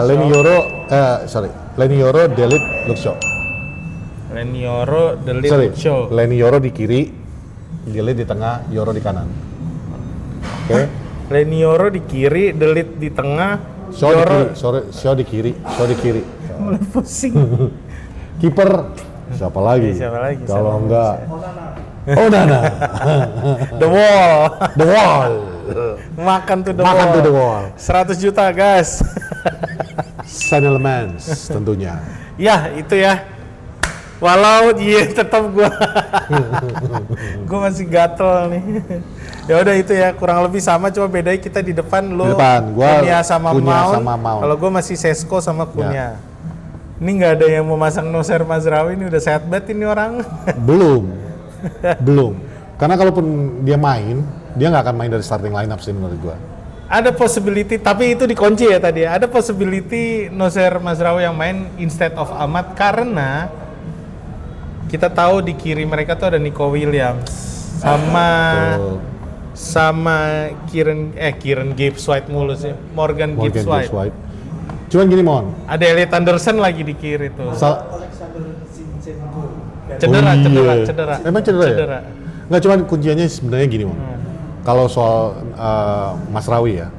Lenioro, De Ligt, Luke Shaw. Lenioro, De Ligt, Luke Shaw. Lenioro di kiri, De Ligt di tengah, Yoro di kanan. Oke. Lenioro di kiri, De Ligt di tengah, Shaw di kiri. Mulai pusing. Kiper siapa lagi? Kalau enggak Onana. The Wall. Makan tuh The Wall. 100 juta, guys. Sanemans tentunya. Ya, itu ya. Walau tetap gua masih gatel nih. Ya udah itu ya, kurang lebih sama, cuma bedanya kita di depan lo Cunha sama Mount. Kalau gua masih Sesko sama Cunha. Ya. Ini nggak ada yang mau masang Noussair Mazraoui, ini udah sehat banget ini orang. Belum. Karena kalaupun dia main, dia nggak akan main dari starting lineup sih menurut gua. Ada possibility, tapi itu dikunci ya tadi. Ada possibility Noussair Mazraoui yang main instead of Amat karena kita tahu di kiri mereka tuh ada Nico Williams sama Kieran Gibbs White mulu sih, Morgan Gibbs White. Cuman gini Mon, ada Elliot Anderson lagi di kiri tuh. Cedera. Emang cedera ya? Nggak, cuman kunciannya sebenarnya gini Mon. Kalau soal Mazraoui ya.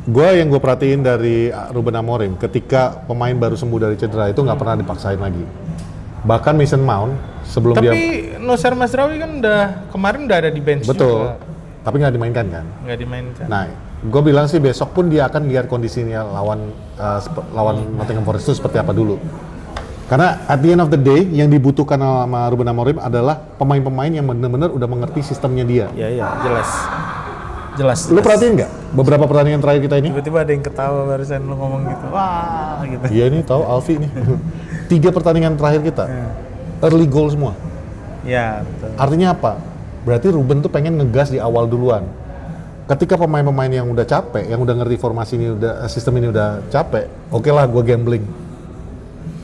Yang gue perhatiin dari Ruben Amorim, ketika pemain baru sembuh dari cedera itu nggak pernah dipaksain lagi. Bahkan Mason Mount sebelum tapi dia. Tapi Noussair Mazraoui kan kemarin udah ada di bench. Betul. Juga. Tapi nggak dimainkan kan? Nggak dimainkan. Nah, gue bilang sih besok pun dia akan lihat kondisinya lawan Nottingham Forest itu seperti apa dulu. Karena at the end of the day yang dibutuhkan sama Ruben Amorim adalah pemain-pemain yang benar-benar udah mengerti sistemnya dia. Iya, jelas. Lu perhatiin nggak beberapa pertandingan terakhir kita ini? Tiba-tiba ada yang ketawa barusan lu ngomong gitu. Wah, gitu. Iya nih, tahu Alfi nih. 3 pertandingan terakhir kita early goal semua. Ya, betul. Artinya apa? berarti Ruben tuh pengen ngegas di awal duluan. Ketika pemain-pemain yang udah capek, yang udah ngerti formasi ini, udah sistem ini udah capek, oke lah gue gambling.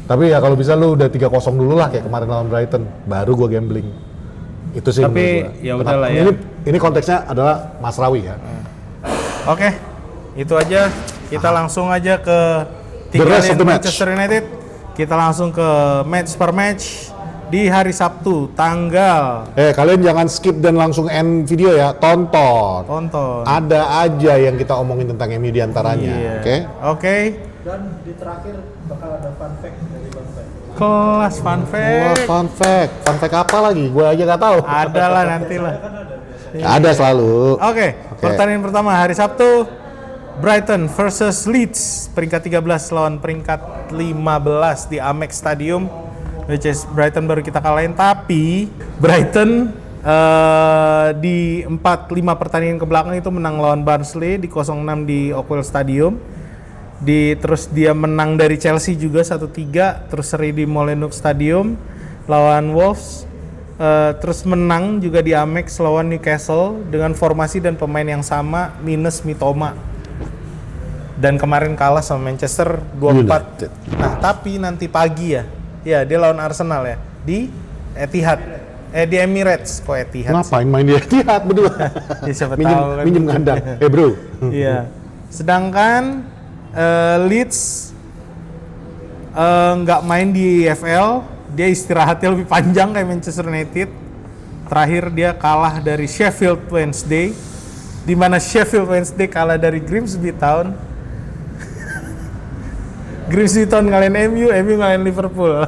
Tapi ya kalau bisa lu udah 3-0 dulu lah kayak kemarin lawan Brighton, baru gue gambling. Itu sih. Tapi ya udahlah ya. Ini konteksnya adalah Masrawi ya. Oke, itu aja. Kita langsung aja ke The rest of the match. Manchester United. Kita langsung ke match per match di hari Sabtu tanggal. Kalian jangan skip dan langsung end video ya, tonton. Ada aja yang kita omongin tentang MU diantaranya, oke? Dan di terakhir bakal ada fun fact dari Bang Pen. Kelas fun fact. Fun fact apa lagi? Gue aja nggak tahu. Ada lah nantilah. Ada selalu. Oke. Pertandingan pertama hari Sabtu, Brighton versus Leeds, peringkat 13 lawan peringkat 15 di Amex Stadium. Which is Brighton baru kita kalahin, tapi Brighton di 4-5 pertandingan ke belakang itu menang lawan Barnsley di 0-6 di Oakwell Stadium. Terus dia menang dari Chelsea juga 1-3, terus seri di Molineux Stadium lawan Wolves. Terus menang juga di Amex lawan Newcastle dengan formasi dan pemain yang sama minus Mitoma. Dan kemarin kalah sama Manchester 2-4. Nah, tapi nanti pagi ya dia lawan Arsenal ya di Etihad. Di Emirates kok Etihad. Ngapain main di Etihad berdua? Ya siapa tahu kan. Minjem kandang. Bro. Iya. Sedangkan Leeds nggak main di EFL, dia istirahatnya lebih panjang kayak Manchester United. Terakhir dia kalah dari Sheffield Wednesday, di mana Sheffield Wednesday kalah dari Grimsby Town. Grimsby Town ngalahin MU ngalahin Liverpool.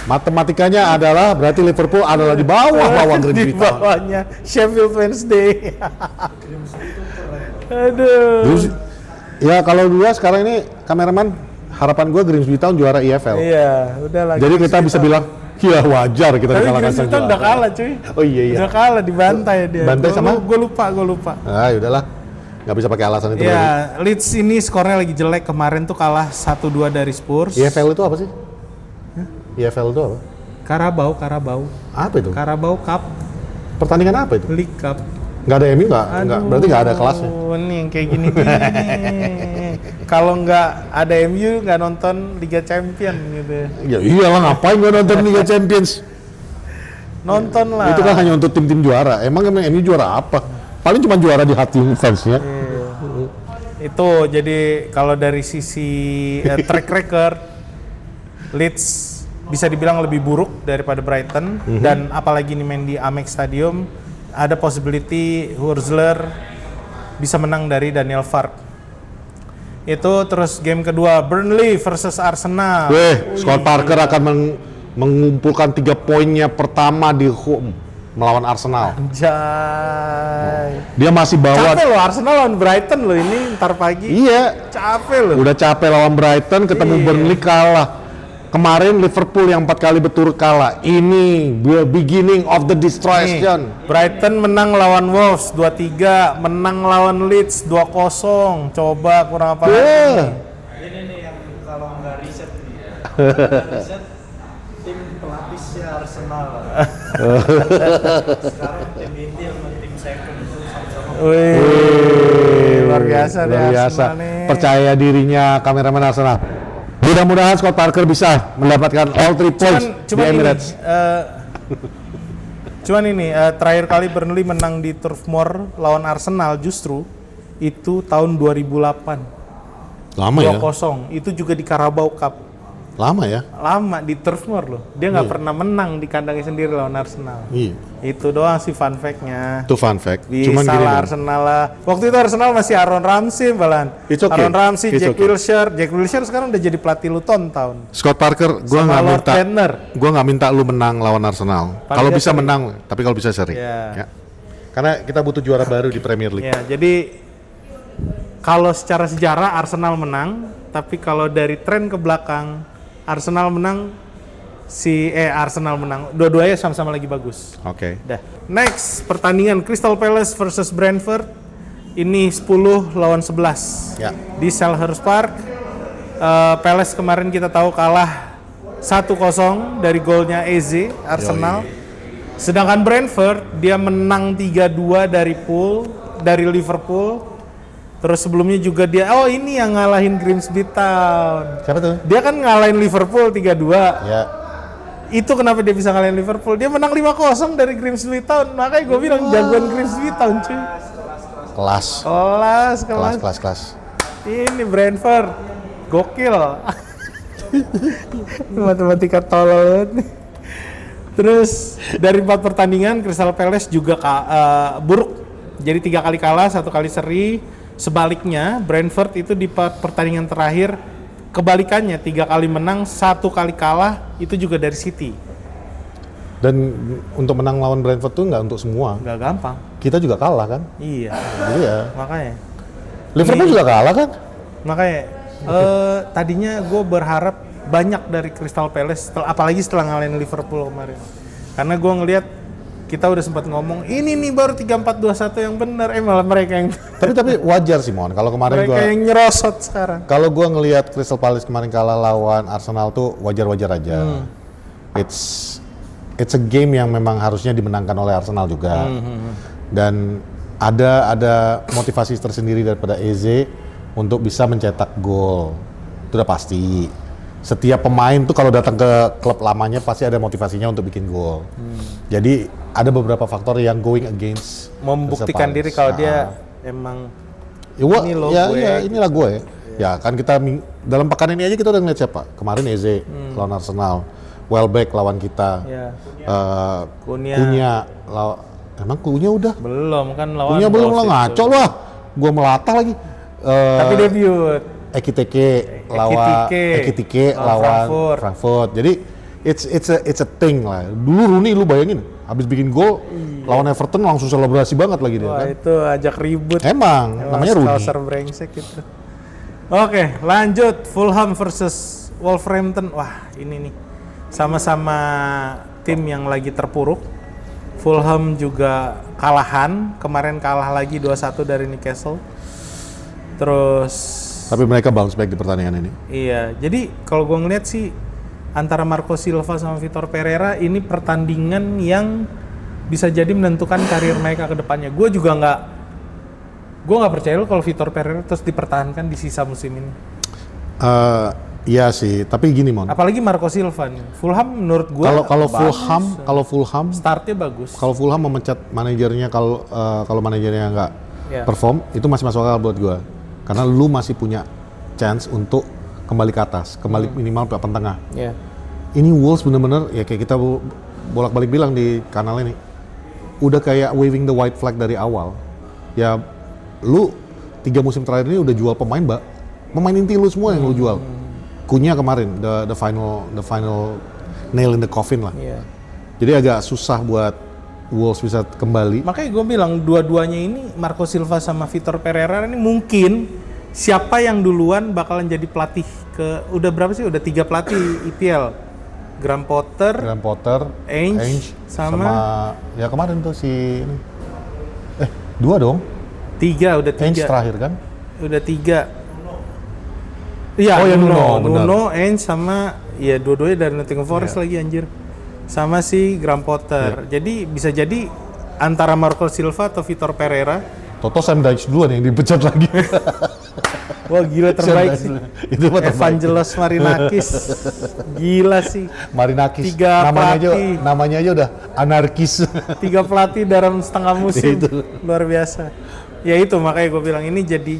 Matematikanya adalah berarti Liverpool adalah di bawah lawan Grimsby Town. Di bawahnya Sheffield Wednesday. Aduh. Ya kalau dua sekarang ini kameraman, harapan gue Grimsby Town juara EFL. Iya, udah lah. Jadi kita bisa bilang, ya wajar kita dikalahkan sama juara. Udah kalah cuy. Oh iya. Udah kalah, dibantai dia. Bantai sama? Gue lupa. Ah yaudahlah, nggak bisa pakai alasan itu. Ya, Leeds ini skornya lagi jelek, kemarin tuh kalah 1-2 dari Spurs. EFL itu apa sih? EFL itu apa? Carabao. Apa itu? Carabao Cup. Pertandingan apa itu? League Cup. Nggak ada MU nggak? Berarti nggak ada kelasnya. Ini yang kayak gini. Kalau nggak ada MU nggak nonton Liga Champion gitu. Ya iyalah, ngapain nggak nonton Liga Champions? Nonton lah. Itu kan hanya untuk tim-tim juara. Emang MU juara apa? Paling cuma juara di hati fansnya. Itu jadi kalau dari sisi track record, Leeds bisa dibilang lebih buruk daripada Brighton. Dan apalagi ini main di Amex Stadium, ada possibility Hurtzler bisa menang dari Daniel Farke. Itu terus game kedua Burnley versus Arsenal. Scott Parker akan mengumpulkan 3 poinnya pertama di home melawan Arsenal. Anjay. Dia masih bawa. Capek loh Arsenal lawan Brighton loh ini ntar pagi. Iya. Capek loh. Udah capek lawan Brighton, ketemu Burnley kalah. Kemarin Liverpool yang 4 kali berturut kalah. Ini beginning of the destruction. Brighton menang lawan Wolves 2-3, menang lawan Leeds 2-0. Coba kurang apa lagi? Ini nih yang kalau nggak riset nih ya. Riset tim pelapisnya Arsenal. Sekarang tim inti sama tim second itu sama-sama. Luar biasa deh Arsenal nih. Percaya dirinya kameramen Arsenal. Mudah-mudahan Scott Parker bisa mendapatkan all 3 points di Emirates. Cuman ini terakhir kali Burnley menang di Turf Moor lawan Arsenal justru itu tahun 2008. Lama ya? 2-0. Itu juga di Carabao Cup. Lama ya? Lama di Turf Moor loh. Dia nggak pernah menang di kandangnya sendiri lawan Arsenal. Iya. Itu doang sih fun fact-nya. Itu fun fact. Cuman gini Arsenal lah. Waktu itu Arsenal masih Aaron Ramsey balan. Aaron Ramsey, Jack Wilshere sekarang udah jadi pelatih Luton Town. Scott Parker, gua nggak minta lu menang lawan Arsenal. Kalau bisa menang, tapi kalau bisa seri. Ya. Karena kita butuh juara baru di Premier League. Ya, jadi kalau secara sejarah Arsenal menang, tapi kalau dari tren ke belakang Arsenal menang, dua-duanya sama-sama lagi bagus. Oke. Dah. Next, pertandingan Crystal Palace versus Brentford. Ini 10 lawan 11. Ya. Di Selhurst Park. Palace kemarin kita tahu kalah 1-0 dari golnya Eze, Arsenal. Sedangkan Brentford dia menang 3-2 dari Liverpool. Terus sebelumnya juga dia ini yang ngalahin Grimsby Town. Siapa tuh? Dia kan ngalahin Liverpool 3-2. Ya. Itu kenapa dia bisa ngalahin Liverpool? Dia menang 5-0 dari Grimsby Town. Makanya gue bilang jagoan Grimsby Town, cuy. Kelas. Ini Brentford. Gokil. Matematika tolol banget nih. Terus dari 4 pertandingan Crystal Palace juga buruk. Jadi 3 kali kalah, 1 kali seri. Sebaliknya Brentford itu di pertandingan terakhir kebalikannya, 3 kali menang, 1 kali kalah, itu juga dari City. Dan untuk menang lawan Brentford tuh nggak untuk semua. Nggak gampang. Kita juga kalah kan? Iya. Iya. Makanya. Liverpool juga kalah kan? Makanya tadinya gue berharap banyak dari Crystal Palace, apalagi setelah ngalahin Liverpool kemarin. Karena gue ngelihat kita udah sempat ngomong ini nih baru 3-4-2-1 yang benar, malah mereka yang tapi wajar sih Mon, kalau kemarin mereka yang nyerosot sekarang. Kalau gue ngelihat Crystal Palace kemarin kalah lawan Arsenal tuh wajar-wajar aja. It's a game yang memang harusnya dimenangkan oleh Arsenal juga. Dan ada motivasi tersendiri daripada Eze untuk bisa mencetak gol. Itu udah pasti. Setiap pemain tuh kalau datang ke klub lamanya pasti ada motivasinya untuk bikin gol. Jadi ada beberapa faktor yang going against membuktikan diri kalau dia emang inilah gue. Ya kan kita dalam pekan ini aja kita udah ngeliat siapa. Kemarin Eze lawan Arsenal, Welbeck lawan kita, Cunha emang Cunha udah? Belum kan lawan. Cunha belum lah, ngaco lah. Gue melatah lagi. Tapi debut. Ekitike lawan Frankfurt. Jadi it's a thing lah. Dulu Rooney lu bayangin habis bikin gol lawan Everton langsung selebrasi banget lagi dia. Wah, kan? itu ajak ribut. Emang namanya Rooney. Scouser brengsek itu. Oke, lanjut Fulham versus Wolverhampton. Wah, ini nih sama-sama tim yang lagi terpuruk. Fulham juga kalahan, kemarin kalah lagi 2-1 dari Newcastle. Terus tapi mereka bounce back di pertandingan ini. Iya, jadi kalau gue ngeliat sih antara Marco Silva sama Vitor Pereira ini pertandingan yang bisa jadi menentukan karir mereka ke depannya. Gue nggak percaya lo kalau Vitor Pereira terus dipertahankan di sisa musim ini. Iya sih, tapi gini Mon. Apalagi Marco Silva nih. Fulham menurut gue kalau Fulham startnya bagus. Kalau Fulham memecat manajernya kalau manajernya nggak perform, itu masih masuk akal buat gue. Karena lu masih punya chance untuk kembali ke atas, kembali minimal papan tengah. Ini Wolves bener-bener ya kayak kita bolak-balik bilang di kanal ini, udah kayak waving the white flag dari awal. Ya lu 3 musim terakhir ini udah jual pemain inti lu semua yang lu jual. Cunha kemarin the final nail in the coffin lah. Jadi agak susah buat Wolves bisa kembali. Makanya gue bilang dua-duanya ini Marco Silva sama Vitor Pereira ini mungkin siapa yang duluan bakalan jadi pelatih udah berapa sih? Udah 3 pelatih IPL. Graham Potter, Ainge sama ya kemarin tuh si 2 dong. 3 udah 3. Ainge terakhir kan? Udah 3. Iya, Nuno, Ainge sama ya dua-duanya dari Nottingham Forest lagi anjir. Sama si Graham Potter. Jadi bisa jadi antara Marco Silva atau Vitor Pereira. Toto Sam Dyche duluan yang dipecat lagi. Wah gila terbaik sih. Itu Evangelos Marinakis. Gila sih. Marinakis. 3 pelatih. Namanya aja udah anarkis. 3 pelatih dalam setengah musim. Itu. Luar biasa. Ya itu makanya gue bilang ini jadi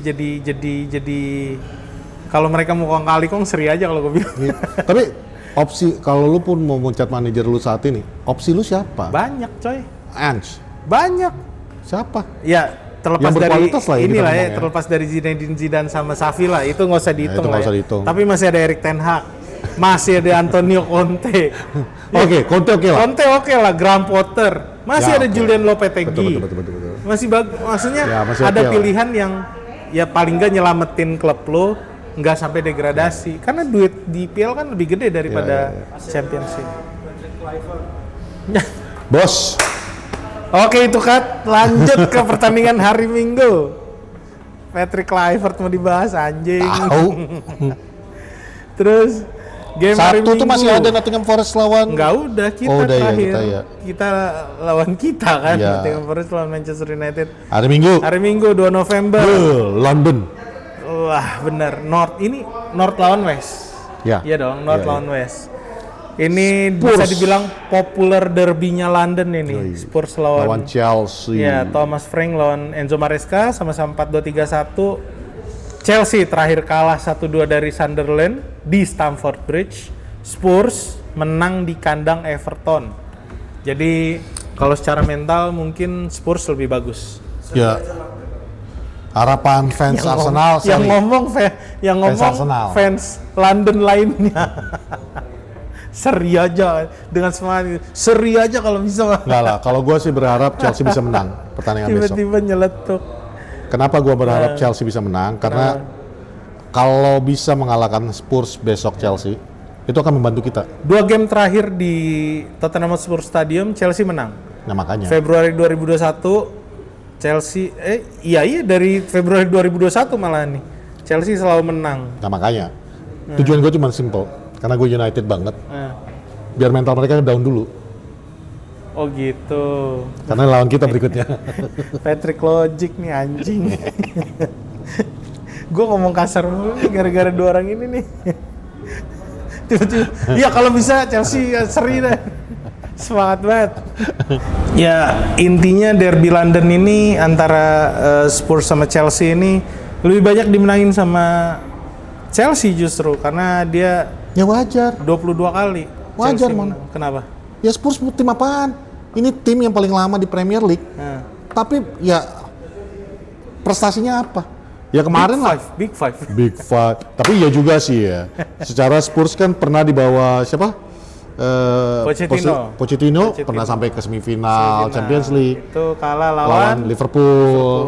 kalau mereka mau kong kali kong seri aja kalau gue bilang. Tapi opsi kalau lu pun mau mencat manajer lu saat ini, opsi lu siapa? Banyak coy. Ange. Banyak. Siapa? Ya terlepas dari lah inilah ya, terlepas dari Zinedine Zidane sama Xavi lah, itu nggak usah dihitung lah. Tapi masih ada Erik ten Hag, masih ada Antonio Conte. Conte oke lah. Conte oke lah, Graham Potter, masih ada Julian Lopetegui. Betul. Masih maksudnya masih ada pilihan yang ya paling nggak nyelamatin klub lo nggak sampai degradasi, karena duit di IPL kan lebih gede daripada Championship. Bos. Oke itu kan, lanjut ke pertandingan hari Minggu. Patrick Kluivert mau dibahas anjing. Terus Game hari Sabtu tuh Minggu. masih ada Nottingham Forest lawan. Enggak udah kita Oh, udah ya, terakhir. kita ya. Kita lawan kita kan, Iya. Nottingham Forest lawan Manchester United. Hari Minggu. Hari Minggu 2 November. London. Wah, bener. Ini North lawan West. Ya. Iya dong, North Iya, lawan West. Ini Spurs. bisa dibilang popular derbynya London ini. Spurs Lawan Chelsea. Ya, Thomas Frank lawan Enzo Maresca sama-sama 4-2-3-1. Chelsea terakhir kalah 1-2 dari Sunderland di Stamford Bridge. Spurs menang di kandang Everton. Jadi kalau secara mental mungkin Spurs lebih bagus. Ya. Harapan fans Arsenal Yang sorry. ngomong Fans Arsenal. fans London lainnya. Seri aja dengan semangat. Seri aja kalau bisa. Enggak lah, kalau gue sih berharap Chelsea bisa menang pertandingan besok. Tiba-tiba nyeletuk. Kenapa gue berharap Chelsea bisa menang? Karena kalau bisa mengalahkan Spurs besok Chelsea, itu akan membantu kita. 2 game terakhir di Tottenham Hotspur Stadium Chelsea menang. Nah makanya. Februari 2021 Chelsea dari Februari 2021 malah nih. Chelsea selalu menang. Nah makanya. Tujuan gue cuma simple. Karena gue United banget. Nah. Biar mental mereka down dulu. Oh gitu. Karena lawan kita berikutnya. Patrick Logic nih anjing. Gue ngomong kasar mulu nih gara-gara 2 orang ini nih. Tiba-tiba, ya kalau bisa Chelsea seri deh. Semangat banget. Ya intinya derby London ini antara Spurs sama Chelsea ini lebih banyak dimenangin sama Chelsea justru karena dia Ya wajar. 22 kali. Wajar, Chelsea Mon. menang. Kenapa? Ya Spurs tim apaan? Ini tim yang paling lama di Premier League. Nah. Tapi ya prestasinya apa? Ya kemarin lah. Big Five. Big Five. Tapi ya juga sih ya. Secara Spurs kan pernah di bawah siapa? Pochettino. Pochettino pernah sampai ke semifinal Champions League. Itu kalah Lawan lawan Liverpool.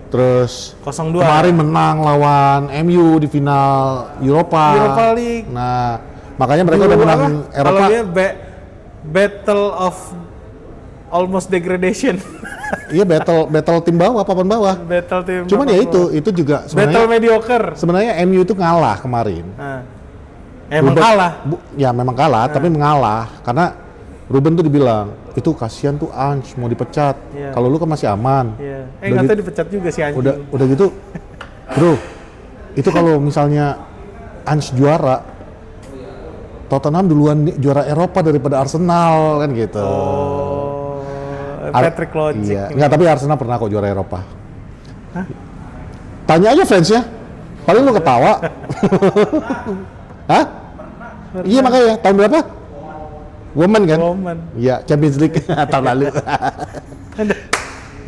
Terus 0-2. kemarin menang lawan MU di final Europa League. Nah, makanya mereka udah menang Kalau Eropa. dia Battle of almost degradation. Iya, battle tim bawah, papan bawah. Battle tim. Cuman ya itu juga Battle sebenarnya mediocre. sebenarnya MU itu ngalah kemarin. Nah. Emang Ruben- kalah. Ya memang kalah, tapi mengalah karena Ruben tuh dibilang itu kasihan tuh Ange mau dipecat. Iya. Kalau lu kan masih aman. Iya. Udah Nggak gitu- tahu dipecat juga si anjing. Udah gitu, bro. Itu kalau misalnya Ange juara, Tottenham duluan juara Eropa daripada Arsenal kan gitu. Oh, Patrick Logic. Iya. Nggak, tapi Arsenal pernah kok juara Eropa. Tanya aja fansnya. Paling lu ketawa. Hah? Iya makanya tahun berapa? Woman kan? Woman. Iya, Champions League tahun lalu.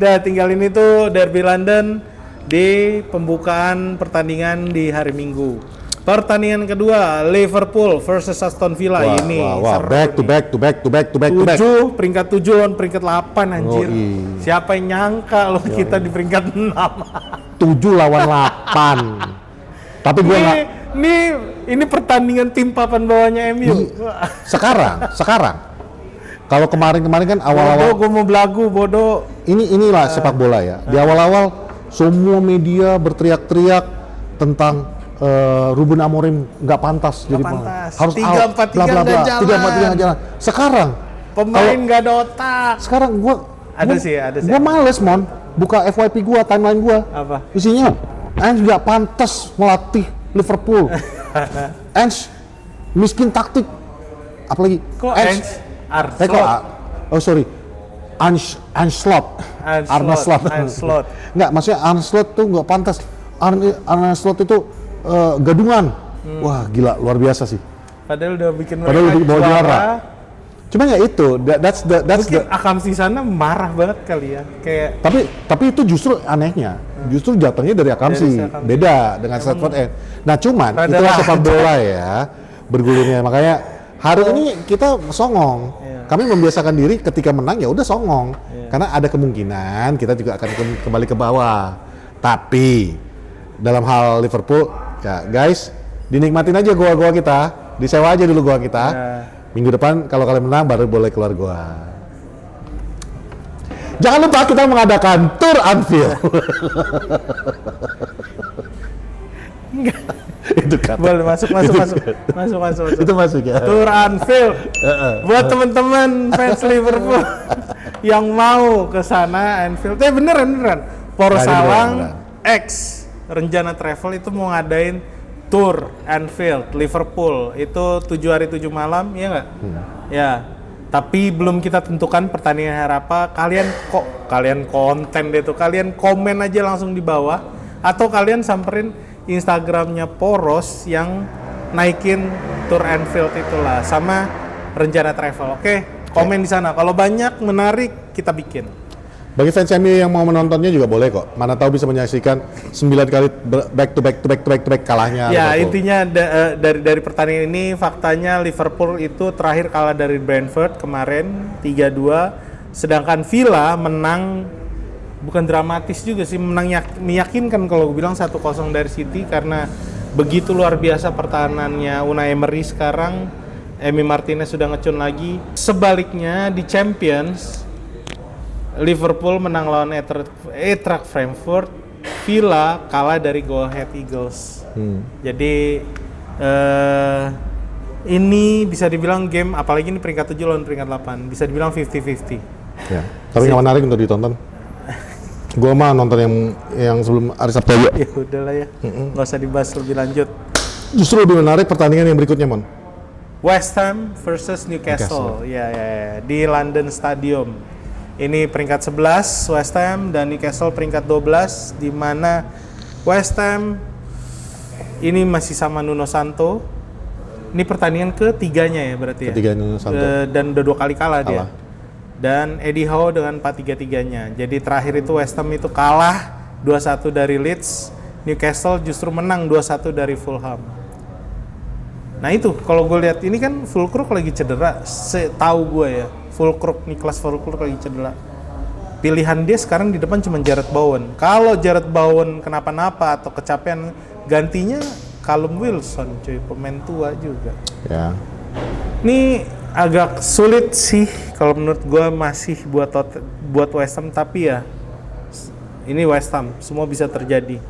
Udah tinggal ini tuh derby London di pembukaan pertandingan di hari Minggu. Pertandingan kedua Liverpool versus Aston Villa ini. Wah, seru back to nih. back to back. 7, peringkat 7 lawan peringkat 8 anjir. Oh, iya. Siapa yang nyangka loh kita di peringkat 6. 7 lawan 8. Tapi gua nggak Ini pertandingan tim papan bawahnya MU. sekarang. Kalau kemarin kan Bodoh, awal-awal gue mau belagu, bodoh. inilah sepak bola ya. Di awal-awal semua media berteriak-teriak tentang Ruben Amorim nggak pantas jadi pantas. harus 3-4-3 out, bla bla bla. nggak jalan. 3-4-3 nggak jalan. Sekarang Pemain nggak ada otak. sekarang Ada sih. gua males mon buka FYP gua, timeline gua. Apa? Isinya Ange nggak pantas melatih Liverpool. Ange miskin taktik. Apalagi Kok Ange? sorry. Ange Slot. Arne Slot. Nggak, maksudnya Arne Slot tuh nggak pantas. Arne Slot itu gadungan. Wah, gila, luar biasa sih. Padahal udah bikin Padahal mereka udah bawa juara. Cuma ya itu, that's Mungkin the Akamsi sana marah banget kali ya. Kayak tapi itu justru anehnya. Justru jatuhnya dari Akamsi. Dari Akamsi. Beda dengan Stratford End. Nah, cuman Rada itulah lah. sepak bola ya bergulirnya. Makanya hari ini kita songong. Iya. Kami membiasakan diri ketika menang ya udah songong. Iya. Karena ada kemungkinan kita juga akan kembali ke bawah. Tapi dalam hal Liverpool ya guys, dinikmatin aja gua kita. Disewa aja dulu gua kita. Ya. Minggu depan kalau kalian menang baru boleh keluar gua. Jangan lupa kita mengadakan tour Anfield. Itu kata. Boleh masuk. Itu masuk ya. Tour Anfield. Buat teman-teman fans Liverpool yang mau ke sana Anfield. Beneran. Porsalang X Rencana Travel itu mau ngadain tour Anfield Liverpool itu 7 hari 7 malam, ya nggak? Ya. Tapi belum kita tentukan pertandingan hari apa. Kalian konten deh tuh. Kalian komen aja langsung di bawah atau kalian samperin Instagramnya Poros yang naikin tour Anfield itulah sama Rencana Travel. Oke, komen di sana. Kalau banyak menarik kita bikin. Bagi fans MU yang mau menontonnya juga boleh kok. Mana tahu bisa menyaksikan 9 kali back to back kalahnya. Ya, Liverpool. intinya dari pertandingan ini faktanya Liverpool itu terakhir kalah dari Brentford kemarin 3-2, sedangkan Villa menang bukan dramatis juga sih, meyakinkan kalau gue bilang 1-0 dari City karena begitu luar biasa pertahanannya Unai Emery sekarang. Emi Martinez sudah ngecun lagi. Sebaliknya di Champions Liverpool menang lawan Eintracht Frankfurt, Villa kalah dari Go Ahead Eagles. Jadi ini bisa dibilang game, apalagi ini peringkat 7 lawan peringkat 8, bisa dibilang 50-50. Ya, tapi nggak menarik untuk ditonton. Gua mah nonton yang sebelum hari Sabtu aja. Ya udahlah ya, nggak usah dibahas lebih lanjut. Justru lebih menarik pertandingan yang berikutnya, Mon. West Ham versus Newcastle. Ya, di London Stadium. Ini peringkat 11 West Ham dan Newcastle peringkat 12, di mana West Ham ini masih sama Nuno Santo. Ini pertandingan ketiganya ya berarti ya. Ketiga Nuno Santo. Dan udah 2 kali kalah dia. Dan Eddie Howe dengan 4-3-3-nya. Jadi terakhir itu West Ham itu kalah 2-1 dari Leeds, Newcastle justru menang 2-1 dari Fulham. Nah itu kalau gue lihat ini kan Fulkrug lagi cedera, setahu gue ya. Niklas Fulkrug lagi cedera. Pilihan dia sekarang di depan cuma Jarrod Bowen. Kalau Jarrod Bowen kenapa-napa atau kecapean, gantinya Callum Wilson, cuy, pemain tua juga. Ya. Ini agak sulit sih kalau menurut gue masih buat West Ham, tapi ya ini West Ham, semua bisa terjadi.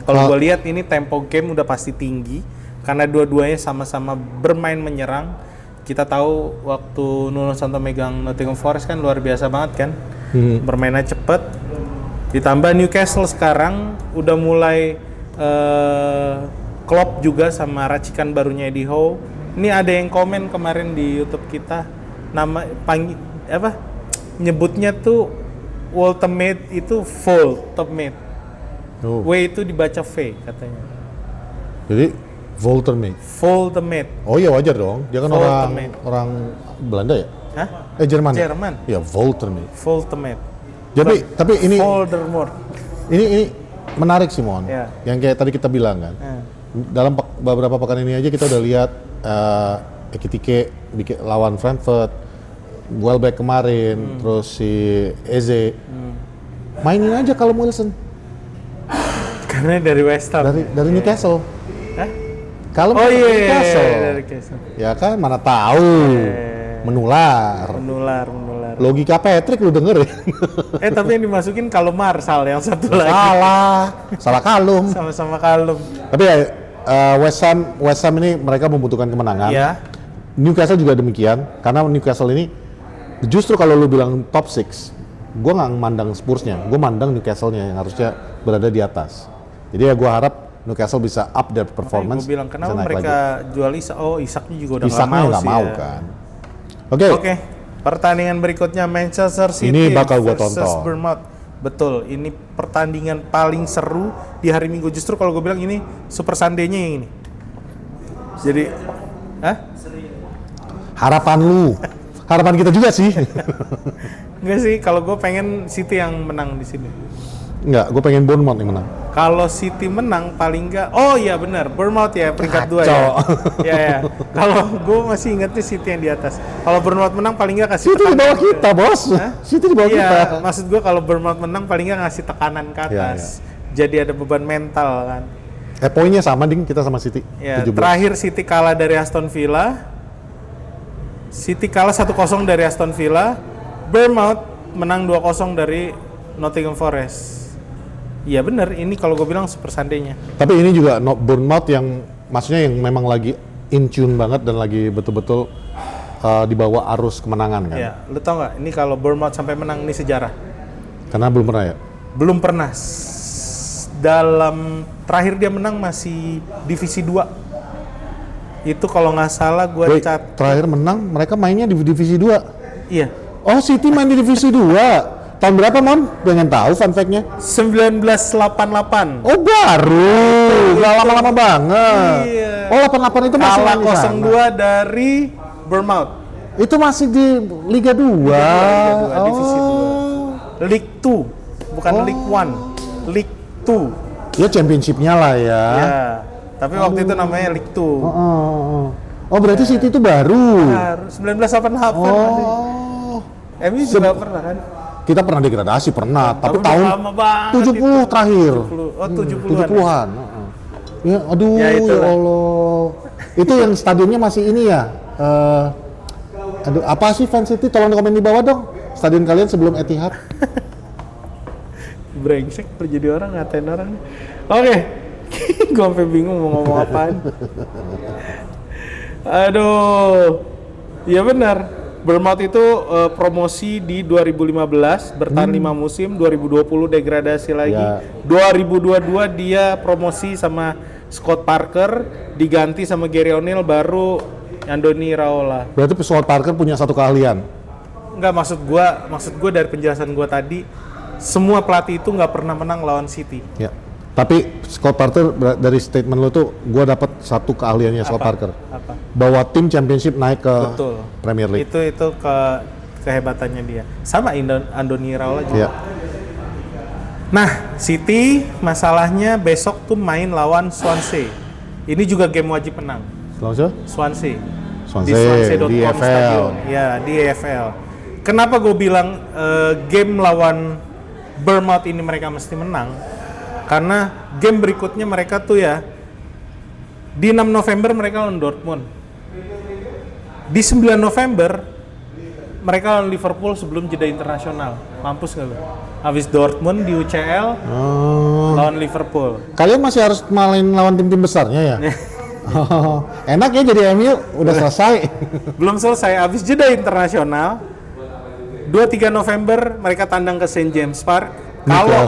Kalau gue lihat ini tempo game udah pasti tinggi karena dua-duanya sama-sama bermain menyerang. Kita tahu waktu Nuno Santo megang Nottingham Forest kan luar biasa banget kan, bermainnya cepet. Ditambah Newcastle sekarang udah mulai klop juga sama racikan barunya Eddie Howe. Ini ada yang komen kemarin di YouTube kita, nyebutnya tuh Ultimate itu Voltemate. W itu dibaca V katanya. Jadi Voltemate. Oh iya wajar dong. Dia kan orang Belanda ya? Hah? Jerman. Jerman. Ya Voltemate. Tapi ini Voldemort. Ini menarik sih Mon. Ya. Yang kayak tadi kita bilang kan. Dalam beberapa pekan ini aja kita udah lihat Ekitike lawan Frankfurt, Welbeck kemarin, terus si Eze. Mainin aja kalau Wilson. Karena dari West Ham. Dari Newcastle. Hah? Kalau dari Newcastle. Ya kan mana tahu. Menular. Logika Patrick lu denger ya? Tapi yang dimasukin kalau Marsal yang satu lagi. Salah kalum. Sama-sama kalum. Tapi ya West Ham ini mereka membutuhkan kemenangan. Iya. Newcastle juga demikian, karena Newcastle ini justru kalau lu bilang top 6, gue nggak mandang Spursnya, gue mandang Newcastle-nya yang harusnya berada di atas. Jadi ya gue harap Newcastle bisa up their performance. Gue bilang kenapa mereka jual Isak? Oh, Isaknya juga udah nggak mau ya. Kan. Oke. Pertandingan berikutnya Manchester City ini bakal gue versus tonton. Bournemouth. Betul, ini pertandingan paling seru di hari Minggu. Justru kalau gue bilang ini Super Sunday-nya yang ini. Jadi, harapan kita juga sih. Enggak sih, kalau gue pengen City yang menang di sini. Enggak, gue pengen Bournemouth yang menang. Kalau City menang paling enggak, oh iya benar, Bournemouth ya peringkat 2 ya. Ya. Kalau gue masih ingetnya City yang di atas. Kalau Bournemouth menang paling enggak kasih City di bawah kita, Bos. City di bawah kita. Iya, maksud gue kalau Bournemouth menang paling enggak ngasih tekanan ke atas. Jadi ada beban mental kan. Poinnya sama ding, kita sama City. Ya, terakhir City kalah dari Aston Villa. City kalah 1-0 dari Aston Villa. Bournemouth menang 2-0 dari Nottingham Forest. Iya bener, ini kalau gue bilang Super Sunday-nya. Tapi ini juga Bournemouth yang maksudnya yang memang lagi in tune banget dan lagi betul-betul di bawah arus kemenangan kan. Iya, lu tau nggak? Ini kalau Bournemouth sampai menang ini sejarah. Karena belum pernah ya. Belum pernah. Dalam terakhir dia menang masih divisi 2. Itu kalau nggak salah gue terakhir menang mereka mainnya di divisi 2. Iya. Oh, City main di divisi 2. Tahun berapa, Mon? Pengen tahu fun fact-nya. 1988. Oh, baru. Nggak lama-lama banget. Iya. Oh, 88 itu masih kalah main di sana. 0-2 dari Bournemouth. Itu masih di Liga 2. Liga 2, divisi 2. League 2, bukan Oh. League 1. League 2. Ya championship-nya lah ya. Ya. Tapi waktu itu namanya League 2. Oh, berarti City itu baru. 1988. Oh. MU juga pernah kan? Kita pernah degradasi, pernah. Tapi udah tahun lama banget 70 itu. terakhir. 70-an. 70-an. Ya, aduh, Ya, ya itulah. Allah. Itu yang stadionnya masih ini ya? Aduh, apa sih Fan City? Tolong komen di bawah dong. Stadion kalian sebelum Etihad. Brengsek jadi orang ngatain orang. Oke. Gue sampai bingung mau ngomong apaan. Aduh. Iya benar. Bournemouth itu promosi di 2015, bertahan 5 musim, 2020 degradasi lagi. Ya. 2022 dia promosi sama Scott Parker, diganti sama Gary O'Neill, baru Andoni Iraola. Berarti Scott Parker punya satu keahlian. Enggak, maksud gua dari penjelasan gua tadi, semua pelatih itu nggak pernah menang lawan City. Ya. Tapi Scott Parker dari statement lo tuh, gue dapat satu keahliannya Scott Parker. Apa? Bawa tim championship naik ke Betul. Premier League. Itu kehebatannya dia. Sama Andoni Iraola juga. Ya. Nah, City masalahnya besok tuh main lawan Swansea. Ini juga game wajib menang. Langsung? Swansea. Swansea, Di Swansea.com di EFL. Stadion. Ya, di EFL. Kenapa gue bilang game lawan Bournemouth ini mereka mesti menang? Karena game berikutnya mereka tuh ya, di 6 November mereka lawan Dortmund. Di 9 November mereka lawan Liverpool sebelum jeda internasional. Mampus nggak lu? Habis Dortmund di UCL lawan Liverpool. Kalian masih harus main lawan tim-tim besarnya ya? Oh, enak ya jadi MU, udah selesai. Belum selesai, habis jeda internasional 2-3 November mereka tandang ke St. James Park. Kalau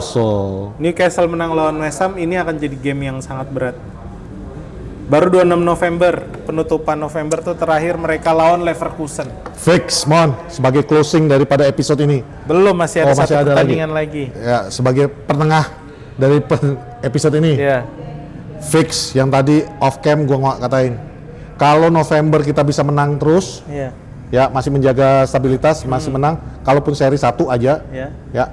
Newcastle menang lawan West Ham, ini akan jadi game yang sangat berat. Baru 26 November, penutupan November tuh terakhir mereka lawan Leverkusen. Fix, Mon, sebagai closing daripada episode ini. Belum, masih ada masih satu ada pertandingan lagi. Ya, sebagai penengah dari episode ini. Iya. Fix, yang tadi off cam gue nggak katain. Kalau November kita bisa menang terus, Iya. ya masih menjaga stabilitas, masih menang. Kalaupun seri 1 aja, Iya. ya.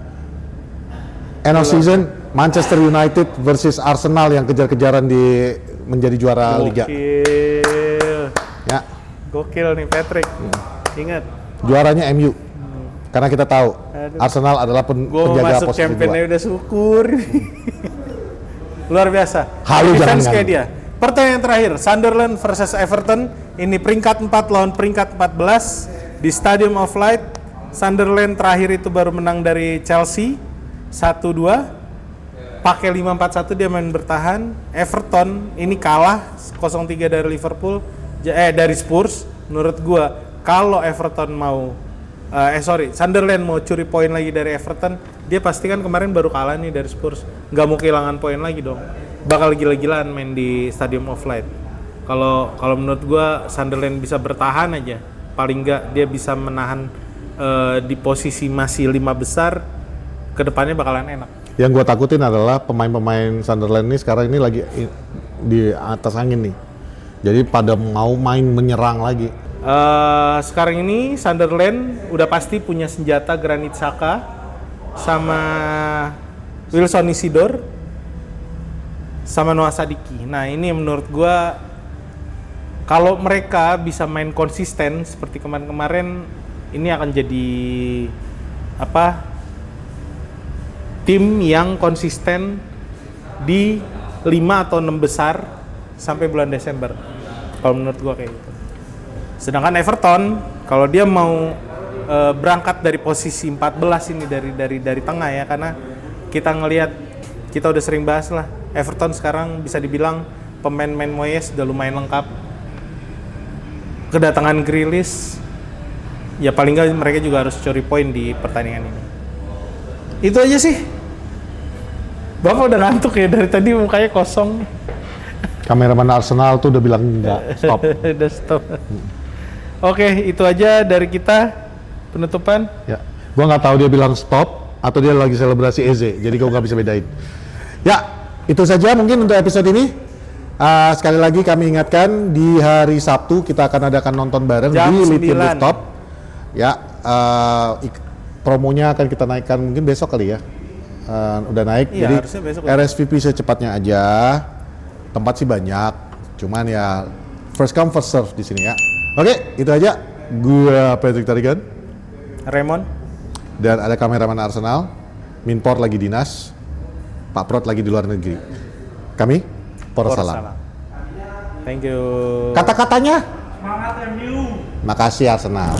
End of season, Manchester United versus Arsenal yang kejar-kejaran di menjadi juara Liga. Gokil. Ya, Gokil nih Patrick. Ingat, juaranya MU. Karena kita tahu Aduh. Arsenal adalah gue penjaga masuk posisi championnya 2. udah syukur. Luar biasa. Halu Defense jangan kayak dia. Pertandingan terakhir, Sunderland versus Everton. Ini peringkat 4 lawan peringkat 14 di Stadium of Light. Sunderland terakhir itu baru menang dari Chelsea 1-2. Pakai 5-4-1 dia main bertahan. Everton ini kalah 0-3 dari Liverpool, dari Spurs. Menurut gua, kalau Everton mau Sunderland mau curi poin lagi dari Everton, dia pasti kan kemarin baru kalah nih dari Spurs. Nggak mau kehilangan poin lagi dong. Bakal gila-gilaan main di Stadium of Light. Kalau menurut gua Sunderland bisa bertahan aja, paling nggak dia bisa menahan di posisi masih 5 besar, kedepannya bakalan enak. Yang gue takutin adalah pemain-pemain Sunderland ini sekarang ini lagi di atas angin nih. Jadi pada mau main menyerang lagi. Sekarang ini Sunderland udah pasti punya senjata Granit Xhaka sama Wilson Isidore sama Noah Sadiki. Nah ini menurut gua kalau mereka bisa main konsisten seperti kemarin-kemarin, ini akan jadi tim yang konsisten di 5 atau 6 besar sampai bulan Desember. Kalau menurut gua kayak gitu. Sedangkan Everton kalau dia mau berangkat dari posisi 14 ini dari tengah ya, karena kita ngelihat kita udah sering bahas lah. Everton sekarang bisa dibilang pemain-pemain Moyes udah lumayan lengkap. Kedatangan Grealish, ya paling nggak mereka juga harus curi poin di pertandingan ini. Itu aja sih. Bapak udah ngantuk ya dari tadi, mukanya kosong. Kameraman Arsenal tuh udah bilang enggak, stop. Udah stop. Oke, itu aja dari kita penutupan. Ya, gua nggak tahu dia bilang stop atau dia lagi selebrasi Eze, jadi gua nggak bisa bedain. Ya, itu saja mungkin untuk episode ini. Sekali lagi kami ingatkan di hari Sabtu kita akan adakan nonton bareng Jam di 9. Lithium Rooftop. Ya, promonya akan kita naikkan mungkin besok kali ya. Udah naik, Iya, jadi harusnya besok. RSVP secepatnya aja. Tempat sih banyak, cuman ya first come first serve di sini ya. Oke, itu aja. Gua Patrick Tarigan, Raymond, dan ada kameraman Arsenal. Minpor lagi dinas, Pak Prot lagi di luar negeri. Kami, Porsalam. Thank you. Kata-katanya, Semangat MU. makasih Arsenal.